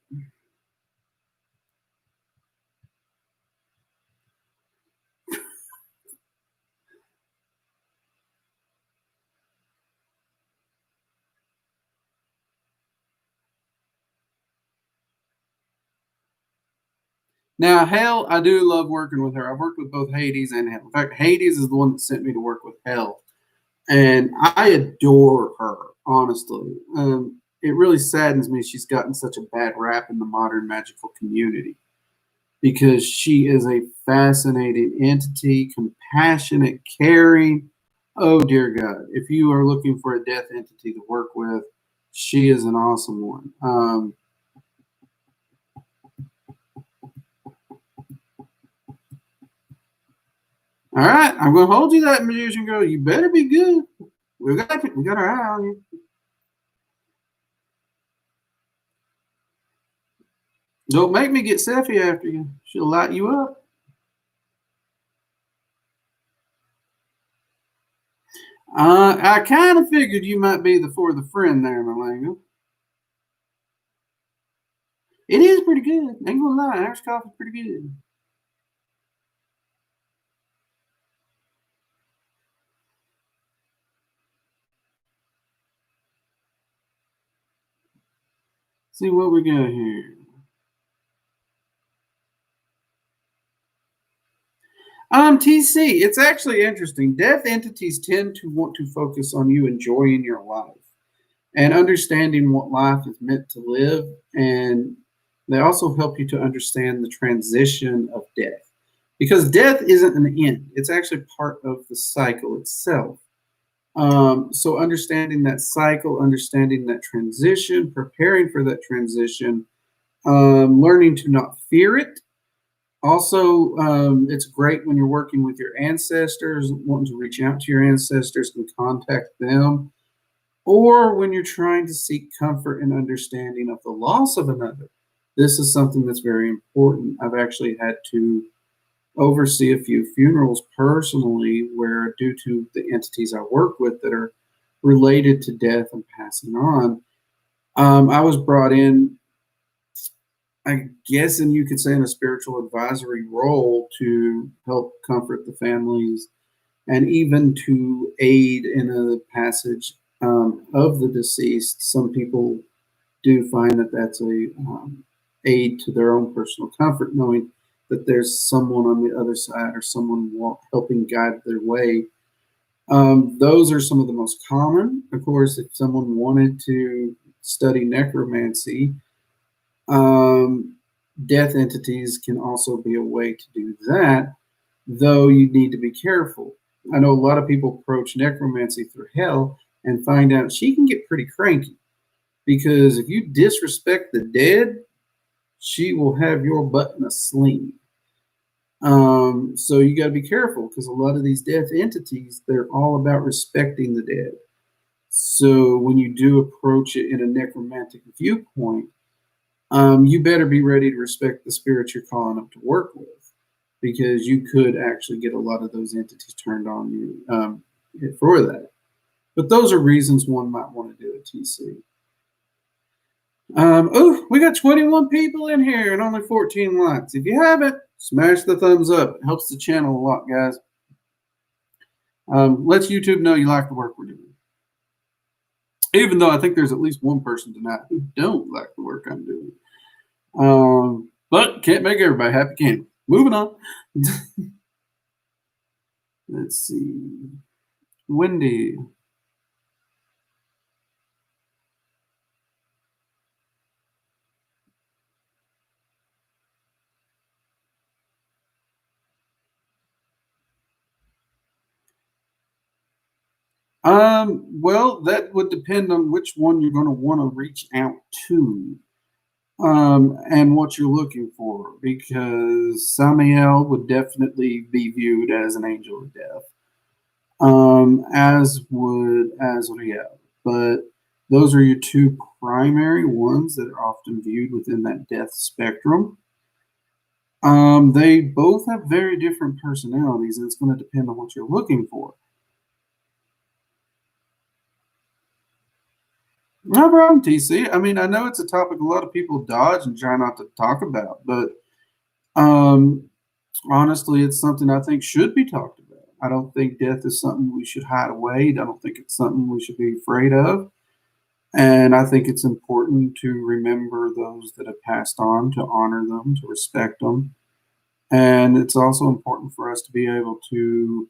Now, Hell, I do love working with her. I've worked with both Hades and Hell. In fact, Hades is the one that sent me to work with Hell. And I adore her, honestly. It really saddens me she's gotten such a bad rap in the modern magical community because she is a fascinating entity, compassionate, caring. Oh, dear God. If you are looking for a death entity to work with, she is an awesome one. All right, I'm going to hold you that, Magician Girl. You better be good. We got our eye on you. Don't make me get Sephi after you. She'll light you up. I kind of figured you might be the friend there, Malango. It is pretty good. Ain't gonna lie, Irish coffee's pretty good. See what we got here. TC, it's actually interesting. Death entities tend to want to focus on you enjoying your life and understanding what life is meant to live, and they also help you to understand the transition of death. Because death isn't an end, it's actually part of the cycle itself. So understanding that cycle, understanding that transition, preparing for that transition, learning to not fear it. Also, it's great when you're working with your ancestors, wanting to reach out to your ancestors and contact them, or when you're trying to seek comfort and understanding of the loss of another. This is something that's very important. I've actually had to oversee a few funerals personally where, due to the entities I work with that are related to death and passing on, I was brought in, I guess, and you could say in a spiritual advisory role to help comfort the families and even to aid in a passage of the deceased. Some people do find that that's a aid to their own personal comfort, knowing that there's someone on the other side or someone helping guide their way. Those are some of the most common. Of course, if someone wanted to study necromancy, death entities can also be a way to do that, though you need to be careful. I know a lot of people approach necromancy through Hell and find out she can get pretty cranky because if you disrespect the dead, she will have your butt in a sling. So you got to be careful because a lot of these death entities, they're all about respecting the dead. So when you do approach it in a necromantic viewpoint, you better be ready to respect the spirit you're calling up to work with, because you could actually get a lot of those entities turned on you for that. But those are reasons one might want to do a TC. We got 21 people in here and only 14 likes. If you haven't, smash the thumbs up. It helps the channel a lot, guys. Lets YouTube know you like the work we're doing. Even though I think there's at least one person tonight who don't like the work I'm doing. But can't make everybody happy, can we? Moving on. Let's see. Wendy. Well, that would depend on which one you're going to want to reach out to, and what you're looking for, because Samael would definitely be viewed as an angel of death, as would Azrael. But those are your two primary ones that are often viewed within that death spectrum. They both have very different personalities, and it's going to depend on what you're looking for. No problem, TC. I mean, I know it's a topic a lot of people dodge and try not to talk about, but honestly, it's something I think should be talked about. I don't think death is something we should hide away. I don't think it's something we should be afraid of. And I think it's important to remember those that have passed on, to honor them, to respect them. And it's also important for us to be able to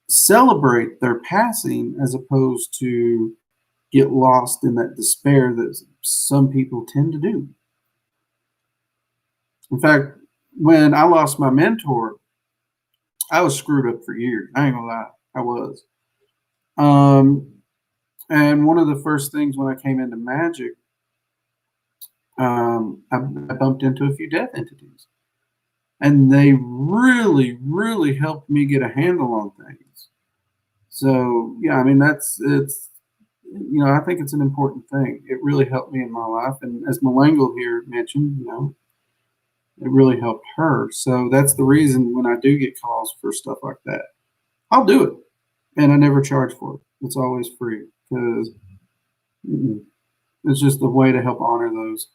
celebrate their passing as opposed to get lost in that despair that some people tend to do. In fact, when I lost my mentor, I was screwed up for years. I ain't gonna lie, I was. And one of the first things when I came into Magick, I bumped into a few death entities, and they really, really helped me get a handle on things. So yeah, I mean it's I think it's an important thing. It really helped me in my life, and as Malangle here mentioned, it really helped her. So that's the reason when I do get calls for stuff like that, I'll do it, and I never charge for it. It's always free because it's just a way to help honor those.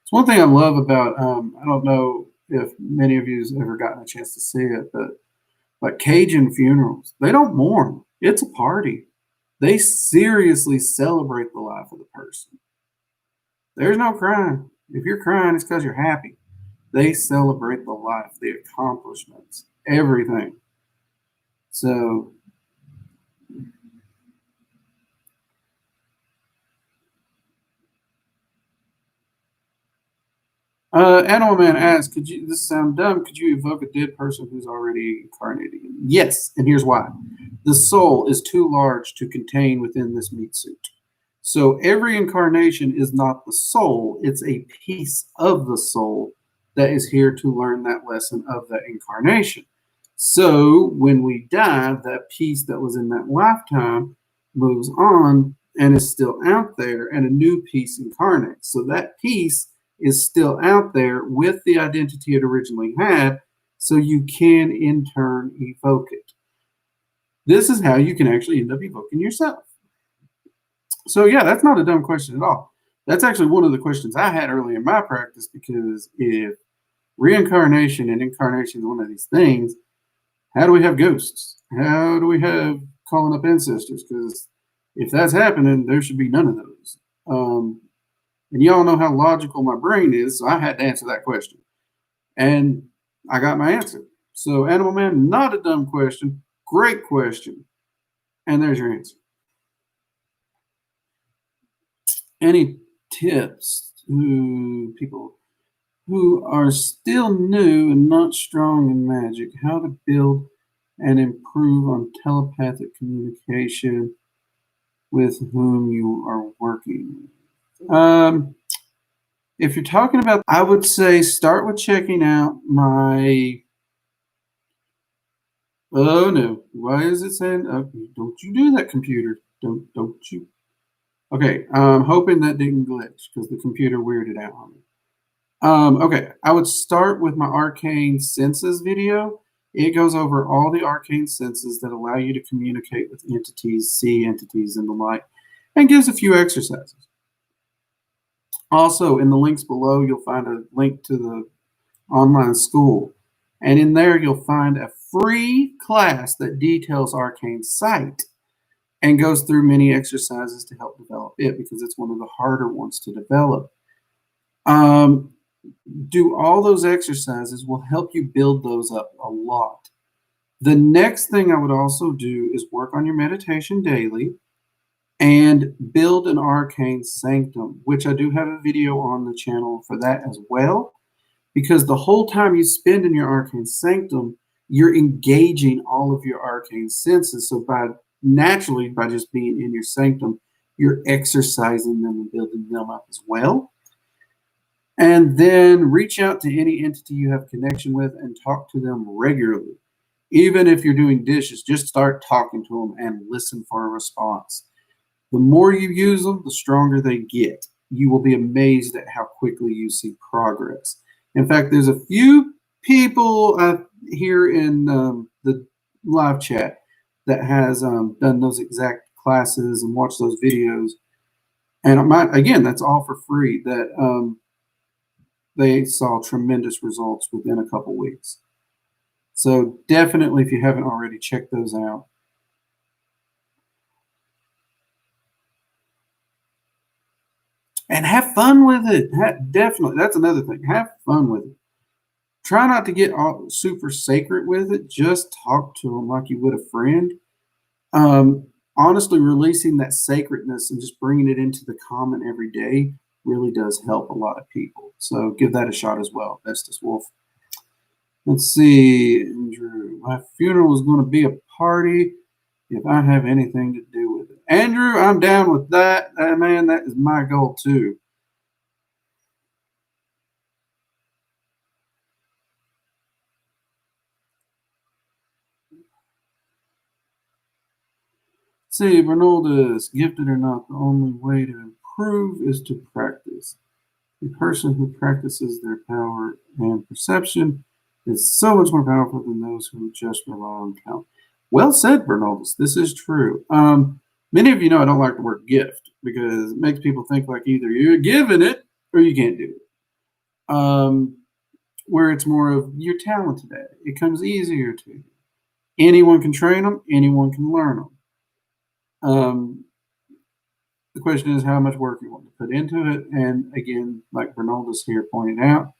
It's one thing I love about I don't know if many of you have ever gotten a chance to see it, but like Cajun funerals, they don't mourn. It's a party. They seriously celebrate the life of the person. There's no crying. If you're crying, it's because you're happy. They celebrate the life, the accomplishments, everything. So Animal Man asks, this sound dumb, could you evoke a dead person who's already incarnated? Yes, and here's why. The soul is too large to contain within this meat suit. So every incarnation is not the soul, it's a piece of the soul that is here to learn that lesson of that incarnation. So when we die, that piece that was in that lifetime moves on and is still out there, and a new piece incarnates. So that piece is still out there with the identity it originally had, so you can in turn evoke it. This is how you can actually end up evoking yourself. So yeah, that's not a dumb question at all. That's actually one of the questions I had early in my practice, because if reincarnation and incarnation is one of these things, how do we have ghosts? How do we have calling up ancestors? Because if that's happening, there should be none of those. And y'all know how logical my brain is, so I had to answer that question. And I got my answer. So Animal Man, not a dumb question, great question. And there's your answer. Any tips to people who are still new and not strong in magic, how to build and improve on telepathic communication with whom you are working? If you're talking about, I would say start with checking out my, oh no, why is it saying, okay, don't you do that, computer, don't you. Okay, I'm hoping that didn't glitch because the computer weirded out on me. Okay, I would start with my Arcane Senses video. It goes over all the Arcane Senses that allow you to communicate with entities, see entities, and the like, and gives a few exercises. Also, in the links below, you'll find a link to the online school. And in there, you'll find a free class that details Arcane Sight and goes through many exercises to help develop it, because it's one of the harder ones to develop. Do all those exercises will help you build those up a lot. The next thing I would also do is work on your meditation daily and build an arcane sanctum, which I do have a video on the channel for that as well, because the whole time you spend in your arcane sanctum, you're engaging all of your arcane senses. So naturally, by just being in your sanctum, you're exercising them and building them up as well. And then reach out to any entity you have connection with and talk to them regularly. Even if you're doing dishes, just start talking to them and listen for a response. The more you use them, the stronger they get. You will be amazed at how quickly you see progress. In fact, there's a few people here in the live chat that has done those exact classes and watched those videos. And again, that's all for free. That they saw tremendous results within a couple weeks. So definitely, if you haven't already, check those out. And have fun with it. Definitely. That's another thing. Have fun with it. Try not to get all super sacred with it. Just talk to them like you would a friend. Honestly, releasing that sacredness and just bringing it into the common every day really does help a lot of people. So give that a shot as well. Bestest Wolf. Let's see, Andrew. My funeral is going to be a party if I have anything to do with it. Andrew, I'm down with that. Man, that is my goal too. See, Bernaldus, gifted or not, the only way to improve is to practice. A person who practices their power and perception is so much more powerful than those who just rely on count. Well said, Bernaldus. This is true. Many of you know I don't like the word gift because it makes people think like either you're given it or you can't do it. Where it's more of you're talented at it. It comes easier to you. Anyone can train them. Anyone can learn them. The question is how much work you want to put into it. And again, like Bernaldus here pointed out,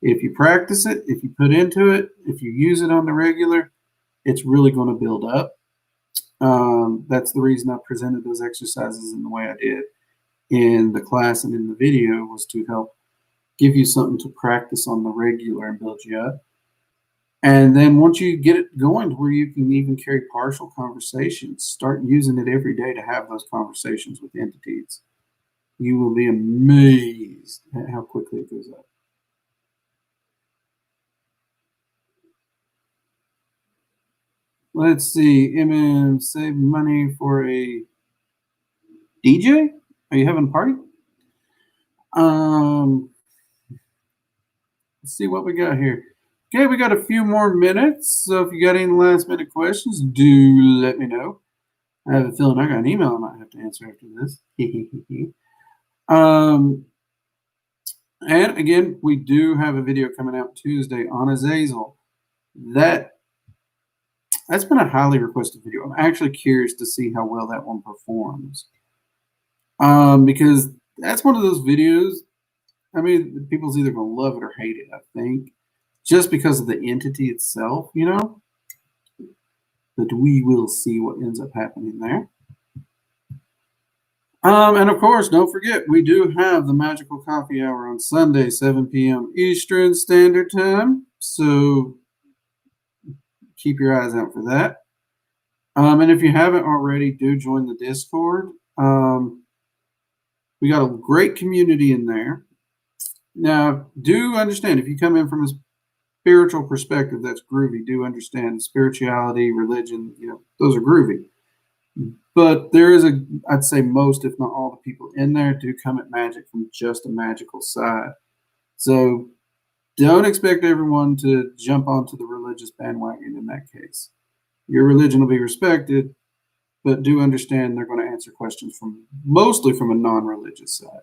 if you practice it, if you put into it, if you use it on the regular, it's really going to build up. That's the reason I presented those exercises in the way I did in the class and in the video, was to help give you something to practice on the regular and build you up. And then once you get it going to where you can even carry partial conversations, start using it every day to have those conversations with entities. You will be amazed at how quickly it goes up. Let's see. MM, save money for a DJ? Are you having a party? Let's see what we got here. Okay, we got a few more minutes. So if you got any last minute questions, do let me know. I have a feeling I got an email I might have to answer after this. And again, we do have a video coming out Tuesday on Azazel. That's been a highly requested video. I'm actually curious to see how well that one performs. Because that's one of those videos, I mean, people's either going to love it or hate it, I think, just because of the entity itself, you know? But we will see what ends up happening there. And of course, don't forget, we do have the Magical Coffee Hour on Sunday, 7 p.m. Eastern Standard Time. So keep your eyes out for that. And if you haven't already, do join the Discord. We got a great community in there. Now, do understand, if you come in from a spiritual perspective, that's groovy. Do understand spirituality, religion, you know, those are groovy. But there is I'd say most, if not all, the people in there do come at magic from just a magical side. So don't expect everyone to jump onto the religious bandwagon in that case. Your religion will be respected, but do understand they're going to answer questions mostly from a non-religious side.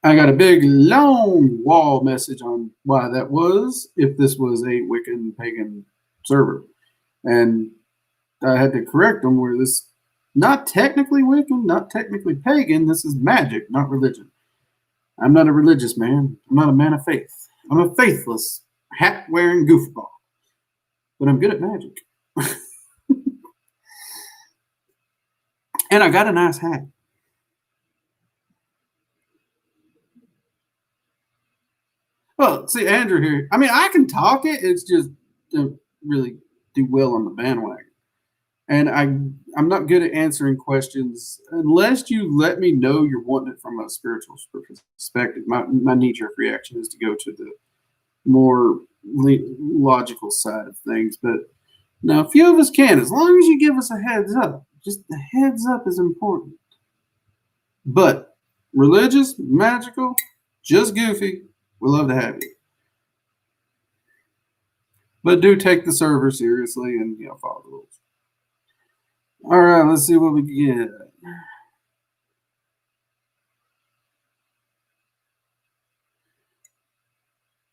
I got a big, long wall message on why that was, if this was a Wiccan pagan server. And I had to correct them where this, not technically Wiccan, not technically pagan, this is magic, not religion. I'm not a religious man. I'm not a man of faith. I'm a faithless, hat-wearing goofball. But I'm good at magic. And I got a nice hat. Well, see, Andrew here. I mean, I can talk it. It's just don't really do well on the bandwagon. And I'm not good at answering questions unless you let me know you're wanting it from a spiritual perspective. My knee jerk reaction is to go to the more logical side of things. But now, a few of us can, as long as you give us a heads up. Just the heads up is important. But religious, magical, just goofy, we love to have you. But do take the server seriously and follow the rules. All right, let's see what we get.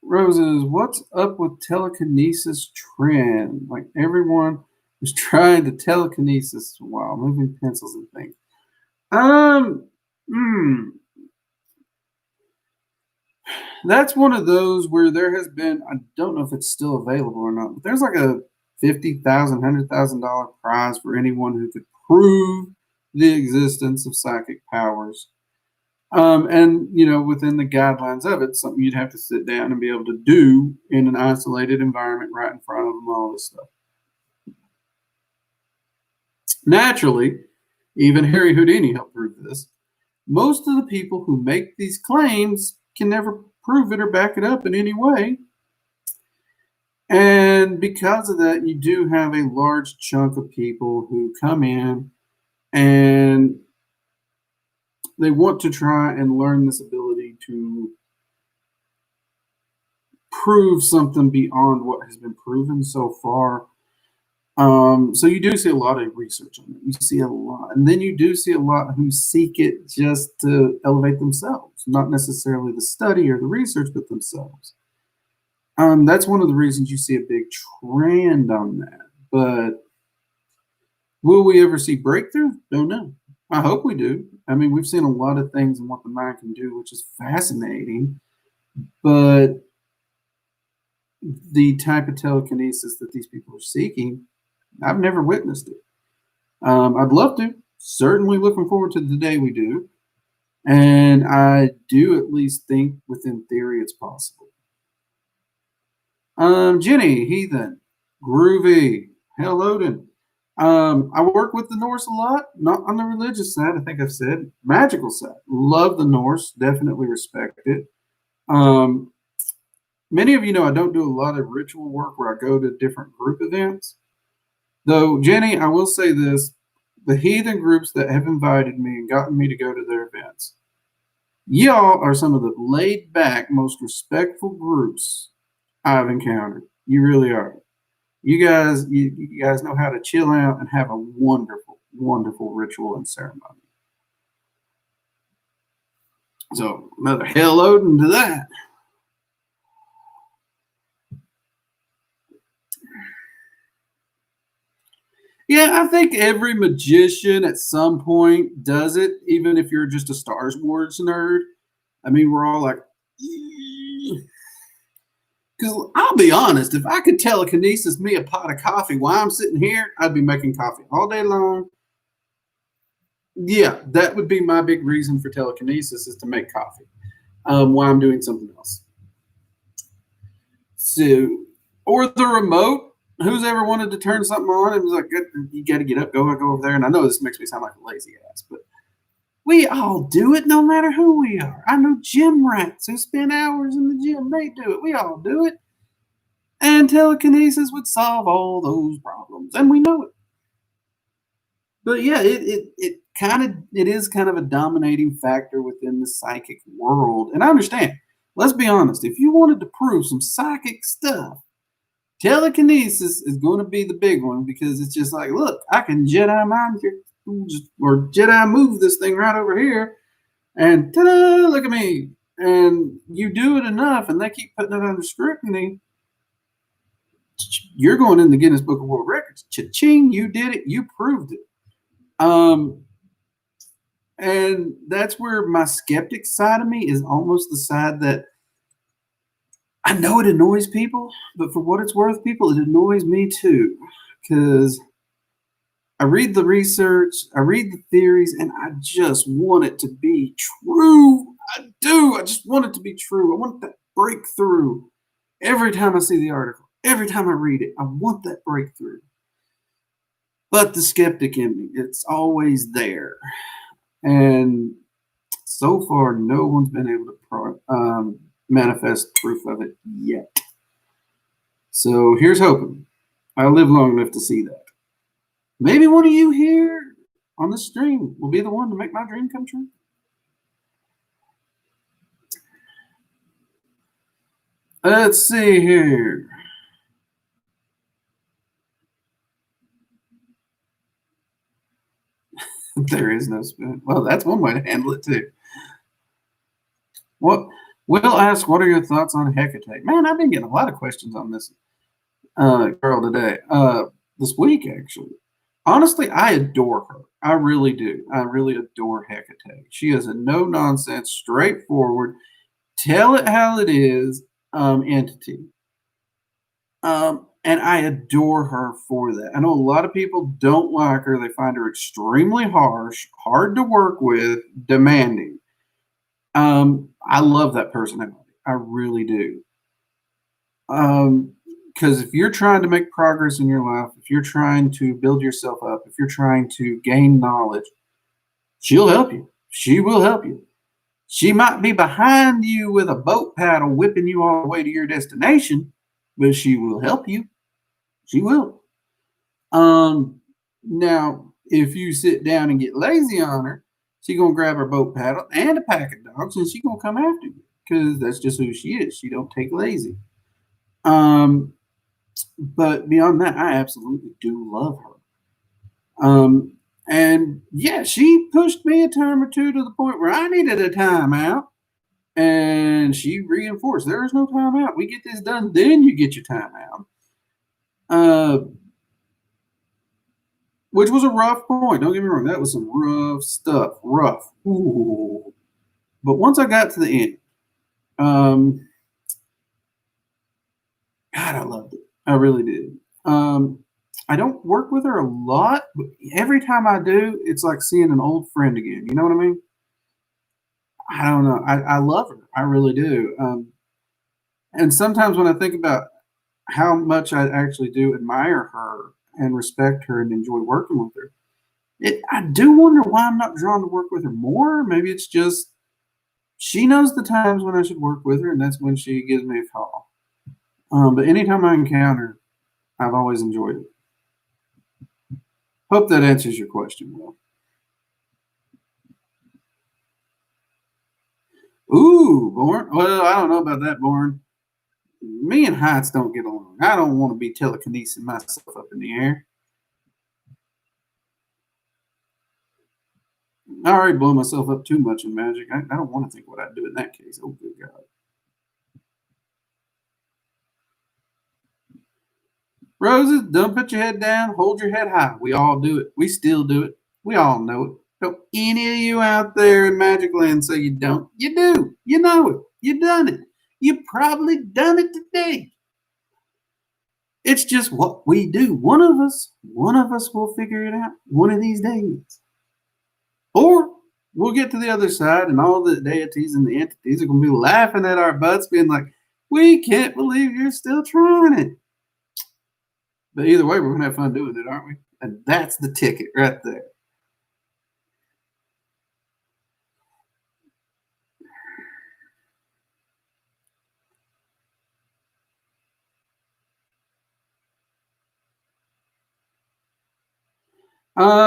Roses, what's up with Telekinesis Trend? Like everyone was trying to telekinesis while moving pencils and things. That's one of those where there has been, I don't know if it's still available or not, but there's like a $50,000, $100,000 prize for anyone who could prove the existence of psychic powers. And within the guidelines of it, something you'd have to sit down and be able to do in an isolated environment right in front of them, all this stuff. Naturally, even Harry Houdini helped prove this. Most of the people who make these claims can never prove it or back it up in any way. And because of that, you do have a large chunk of people who come in and they want to try and learn this ability to prove something beyond what has been proven so far. So you do see a lot of research on it. You see a lot. And then you do see a lot who seek it just to elevate themselves, not necessarily the study or the research, but themselves. That's one of the reasons you see a big trend on that. But will we ever see breakthrough? Don't know. I hope we do. I mean, we've seen a lot of things and what the mind can do, which is fascinating. But the type of telekinesis that these people are seeking, I've never witnessed it. I'd love to. Certainly looking forward to the day we do. And I do at least think within theory it's possible. Jenny, Heathen, Groovy, Hell Odin. I work with the Norse a lot, not on the religious side, I think I've said. Magical side. Love the Norse, definitely respect it. Many of you know I don't do a lot of ritual work where I go to different group events. Though, Jenny, I will say this. The heathen groups that have invited me and gotten me to go to their events, y'all are some of the laid-back, most respectful groups I've encountered. You really are. You guys know how to chill out and have a wonderful, wonderful ritual and ceremony. So, another hell Odin to that. Yeah, I think every magician at some point does it, even if you're just a Star Wars nerd. I mean, we're all like, because I'll be honest, if I could telekinesis me a pot of coffee while I'm sitting here, I'd be making coffee all day long. Yeah, that would be my big reason for telekinesis, is to make coffee while I'm doing something else. So, or the remote. Who's ever wanted to turn something on and was like, you got to get up, go over there. And I know this makes me sound like a lazy ass, but we all do it no matter who we are. I know gym rats who spend hours in the gym. They do it. We all do it. And telekinesis would solve all those problems. And we know it. But yeah, it is kind of a dominating factor within the psychic world. And I understand. Let's be honest. If you wanted to prove some psychic stuff, telekinesis is going to be the big one, because it's just like, look, I can Jedi mind or Jedi move this thing right over here, and ta-da, look at me. And you do it enough, and they keep putting it under scrutiny, you're going in the Guinness Book of World Records. Cha-ching, you did it. You proved it. And that's where my skeptic side of me is almost the side that, I know it annoys people, but for what it's worth, people, it annoys me too, because I read the research, I read the theories, and I just want it to be true. I do. I just want it to be true. I want that breakthrough. Every time I see the article, every time I read it, I want that breakthrough. But the skeptic in me, it's always there. And so far, no one's been able to manifest proof of it yet. So here's hoping. I live long enough to see that. Maybe one of you here on the stream will be the one to make my dream come true. Let's see here. There is no spoon. Well, that's one way to handle it too. What? Will asks, what are your thoughts on Hecate? Man, I've been getting a lot of questions on this girl today. This week, actually. Honestly, I adore her. I really do. I really adore Hecate. She is a no-nonsense, straightforward, tell it how it is entity. And I adore her for that. I know a lot of people don't like her. They find her extremely harsh, hard to work with, demanding. I love that personality. I really do. Because if you're trying to make progress in your life, if you're trying to build yourself up, if you're trying to gain knowledge, she'll help you. She will help you. She might be behind you with a boat paddle whipping you all the way to your destination, but she will help you. She will. Now, if you sit down and get lazy on her, she's going to grab her boat paddle and a pack of dogs, and she's going to come after you because that's just who she is. She don't take lazy. But beyond that, I absolutely do love her. And yeah, she pushed me a time or two to the point where I needed a timeout. And she reinforced there is no timeout. We get this done, then you get your timeout. Which was a rough point. Don't get me wrong. That was some rough stuff. Rough. Ooh. But once I got to the end, God, I loved it. I really did. I don't work with her a lot, but every time I do, it's like seeing an old friend again. You know what I mean? I don't know. I love her. I really do. And sometimes when I think about how much I actually do admire her and respect her and enjoy working with her, I do wonder why I'm not drawn to work with her more. Maybe it's just she knows the times when I should work with her, and that's when she gives me a call. But anytime I encounter her, I've always enjoyed it. Hope that answers your question, Will. Ooh, Born. Well, I don't know about that, Born. Me and heights don't get along. I don't want to be telekinesing myself up in the air. I already blow myself up too much in Magic. I don't want to think what I'd do in that case. Oh, good God. Roses, don't put your head down. Hold your head high. We all do it. We still do it. We all know it. Don't any of you out there in Magic Land say you don't. You do. You know it. You done it. You probably done it today. It's just what we do. One of us will figure it out one of these days. Or we'll get to the other side and all the deities and the entities are going to be laughing at our butts, being like, we can't believe you're still trying it. But either way, we're going to have fun doing it, aren't we? And that's the ticket right there.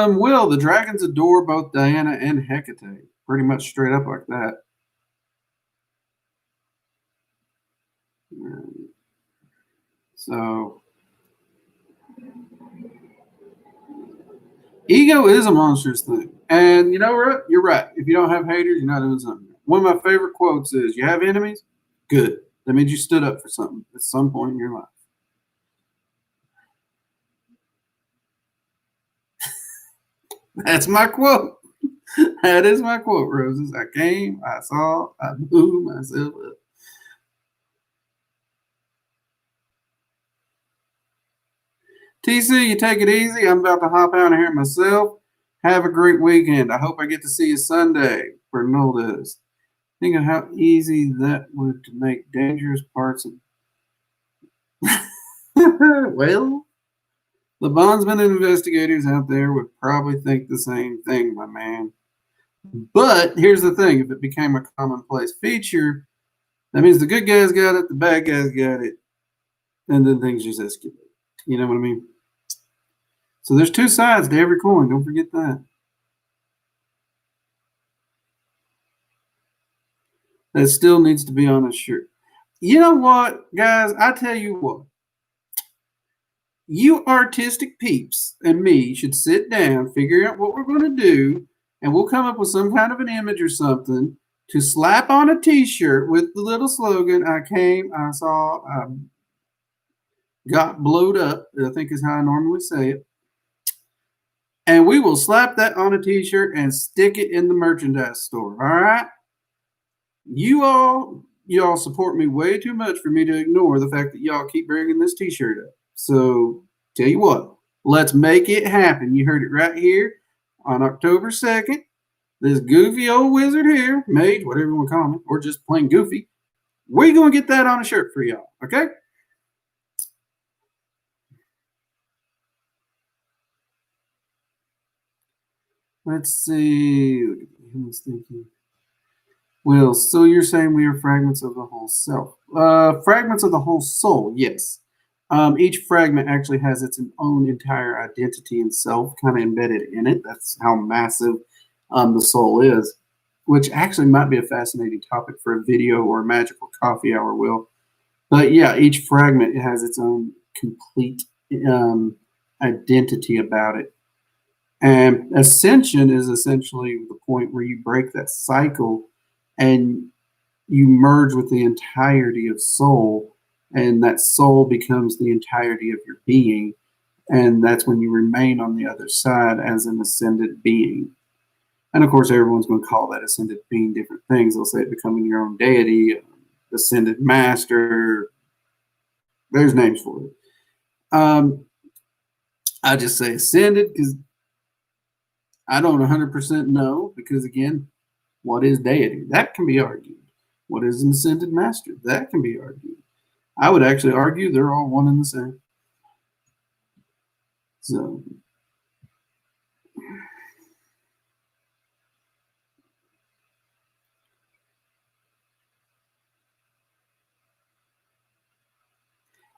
Will, the dragons adore both Diana and Hecate. Pretty much straight up like that. So, ego is a monstrous thing. And you know what? You're right. If you don't have haters, you're not doing something. One of my favorite quotes is, you have enemies? Good. That means you stood up for something at some point in your life. That's my quote. That is my quote, Roses. I came, I saw, I blew myself up. TC, you take it easy. I'm about to hop out of here myself. Have a great weekend. I hope I get to see you Sunday for Noldes. Think of how easy that would to make dangerous parts of. Well, the bondsmen and investigators out there would probably think the same thing, my man. But here's the thing: if it became a commonplace feature, that means the good guys got it, the bad guys got it, and then things just escalate. You know what I mean? So there's two sides to every coin. Don't forget that. That still needs to be on a shirt. You know what, guys? I tell you what. You artistic peeps and me should sit down, figure out what we're going to do, and we'll come up with some kind of an image or something to slap on a t-shirt with the little slogan, I came, I saw, I got blowed up, I think is how I normally say it. And we will slap that on a t-shirt and stick it in the merchandise store, all right? You all support me way too much for me to ignore the fact that y'all keep bringing this t-shirt up. So, tell you what, let's make it happen. You heard it right here on October 2nd. This goofy old wizard here, Mage, whatever you want to call me, or just plain goofy, we're going to get that on a shirt for y'all, okay? Let's see. Who's thinking? Well, so you're saying we are fragments of the whole self. Fragments of the whole soul, yes. Each fragment actually has its own entire identity and self kind of embedded in it. That's how massive the soul is, which actually might be a fascinating topic for a video or a magical coffee hour, Will. But yeah, each fragment has its own complete identity about it. And Ascension is essentially the point where you break that cycle and you merge with the entirety of soul, and that soul becomes the entirety of your being, and that's when you remain on the other side as an ascended being. And of course, everyone's going to call that ascended being different things. They'll say it becoming your own deity, ascended master. There's names for it. I just say ascended because I don't 100% know, because again, what is deity? That can be argued. What is an ascended master? That can be argued. I would actually argue they're all one and the same. So,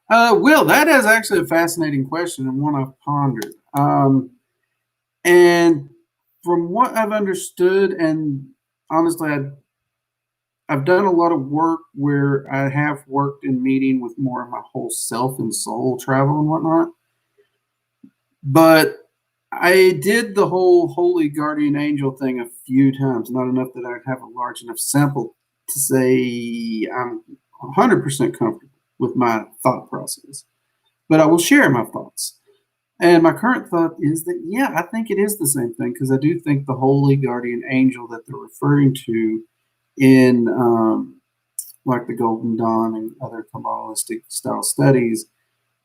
Will, that is actually a fascinating question and one I've pondered. And from what I've understood, and honestly, I've done a lot of work where I have worked in meeting with more of my whole self and soul travel and whatnot. But I did the whole holy guardian angel thing a few times, not enough that I have a large enough sample to say I'm 100% comfortable with my thought process. But I will share my thoughts. And my current thought is that, yeah, I think it is the same thing, because I do think the holy guardian angel that they're referring to in like the Golden Dawn and other Kabbalistic style studies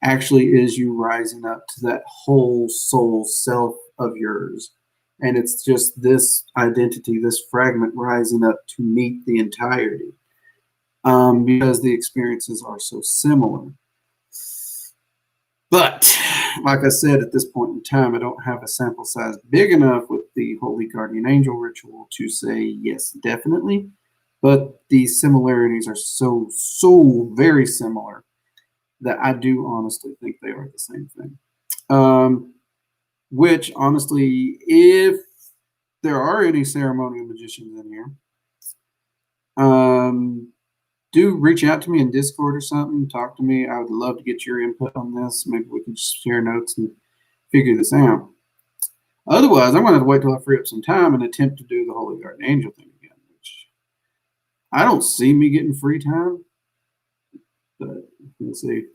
actually is you rising up to that whole soul self of yours. And it's just this identity, this fragment rising up to meet the entirety, because the experiences are so similar. But like I said, at this point in time, I don't have a sample size big enough with the Holy Guardian Angel ritual to say yes, definitely. But the similarities are so very similar that I do honestly think they are the same thing. Which honestly, if there are any ceremonial magicians in here, do reach out to me in Discord or something. Talk to me. I would love to get your input on this. Maybe we can just share notes and figure this out. Otherwise, I'm going to have to wait till I free up some time and attempt to do the Holy Guardian Angel thing again, which I don't see me getting free time. But let's see.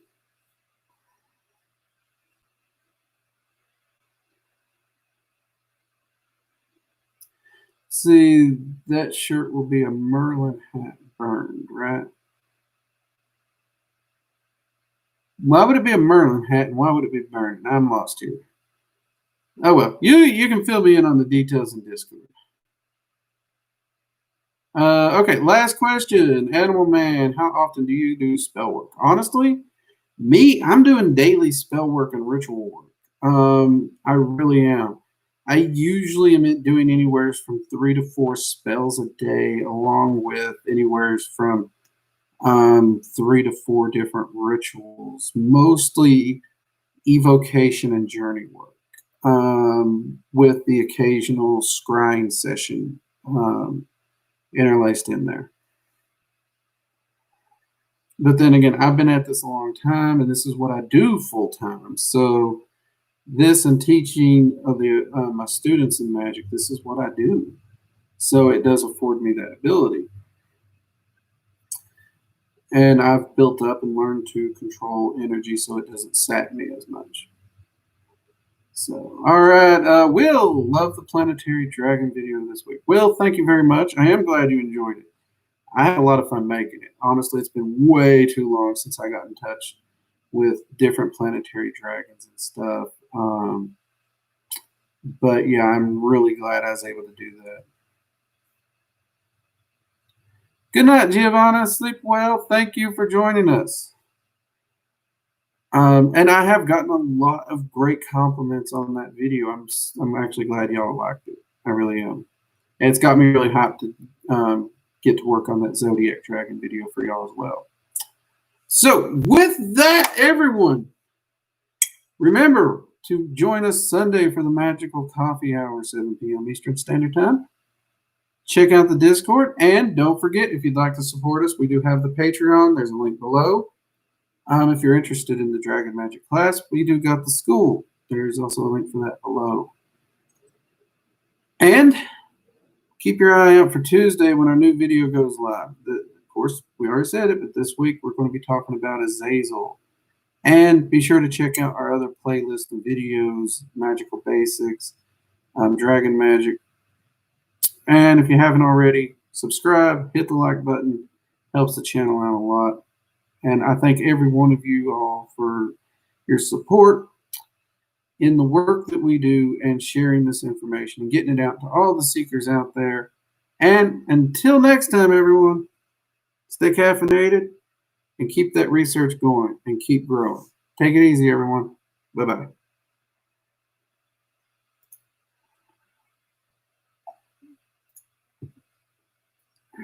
See, that shirt will be a Merlin hat burned, right? Why would it be a Merlin hat and why would it be burned? I'm lost here. Oh well, you can fill me in on the details in Discord. Okay, last question. Animal Man, how often do you do spell work? Honestly, me, I'm doing daily spell work and ritual work. I really am. I usually am doing anywhere from 3 to 4 spells a day, along with anywhere from 3 to 4 different rituals, mostly evocation and journey work, with the occasional scrying session interlaced in there. But then again, I've been at this a long time, and this is what I do full time. So this and teaching of my students in Magic, this is what I do. So it does afford me that ability. And I've built up and learned to control energy so it doesn't sap me as much. So, all right, Will, love the planetary dragon video this week. Will, thank you very much. I am glad you enjoyed it. I had a lot of fun making it. Honestly, it's been way too long since I got in touch with different planetary dragons and stuff. But yeah, I'm really glad I was able to do that. Good night, Giovanna. Sleep well. Thank you for joining us. And I have gotten a lot of great compliments on that video. I'm actually glad y'all liked it. I really am. And it's got me really hyped to get to work on that Zodiac Dragon video for y'all as well. So with that, everyone, remember to join us Sunday for the Magical Coffee Hour, 7 p.m. Eastern Standard Time. Check out the Discord, and don't forget, if you'd like to support us, we do have the Patreon. There's a link below. If you're interested in the Dragon Magic class, we do got the school. There's also a link for that below. And keep your eye out for Tuesday when our new video goes live. Of course, we already said it, but this week we're going to be talking about Azazel. And be sure to check out our other playlist of videos, Magical Basics, Dragon Magic. And if you haven't already, subscribe, hit the like button. Helps the channel out a lot. And I thank every one of you all for your support in the work that we do and sharing this information and getting it out to all the seekers out there. And until next time, everyone, stay caffeinated and keep that research going and keep growing. Take it easy, everyone. Bye-bye.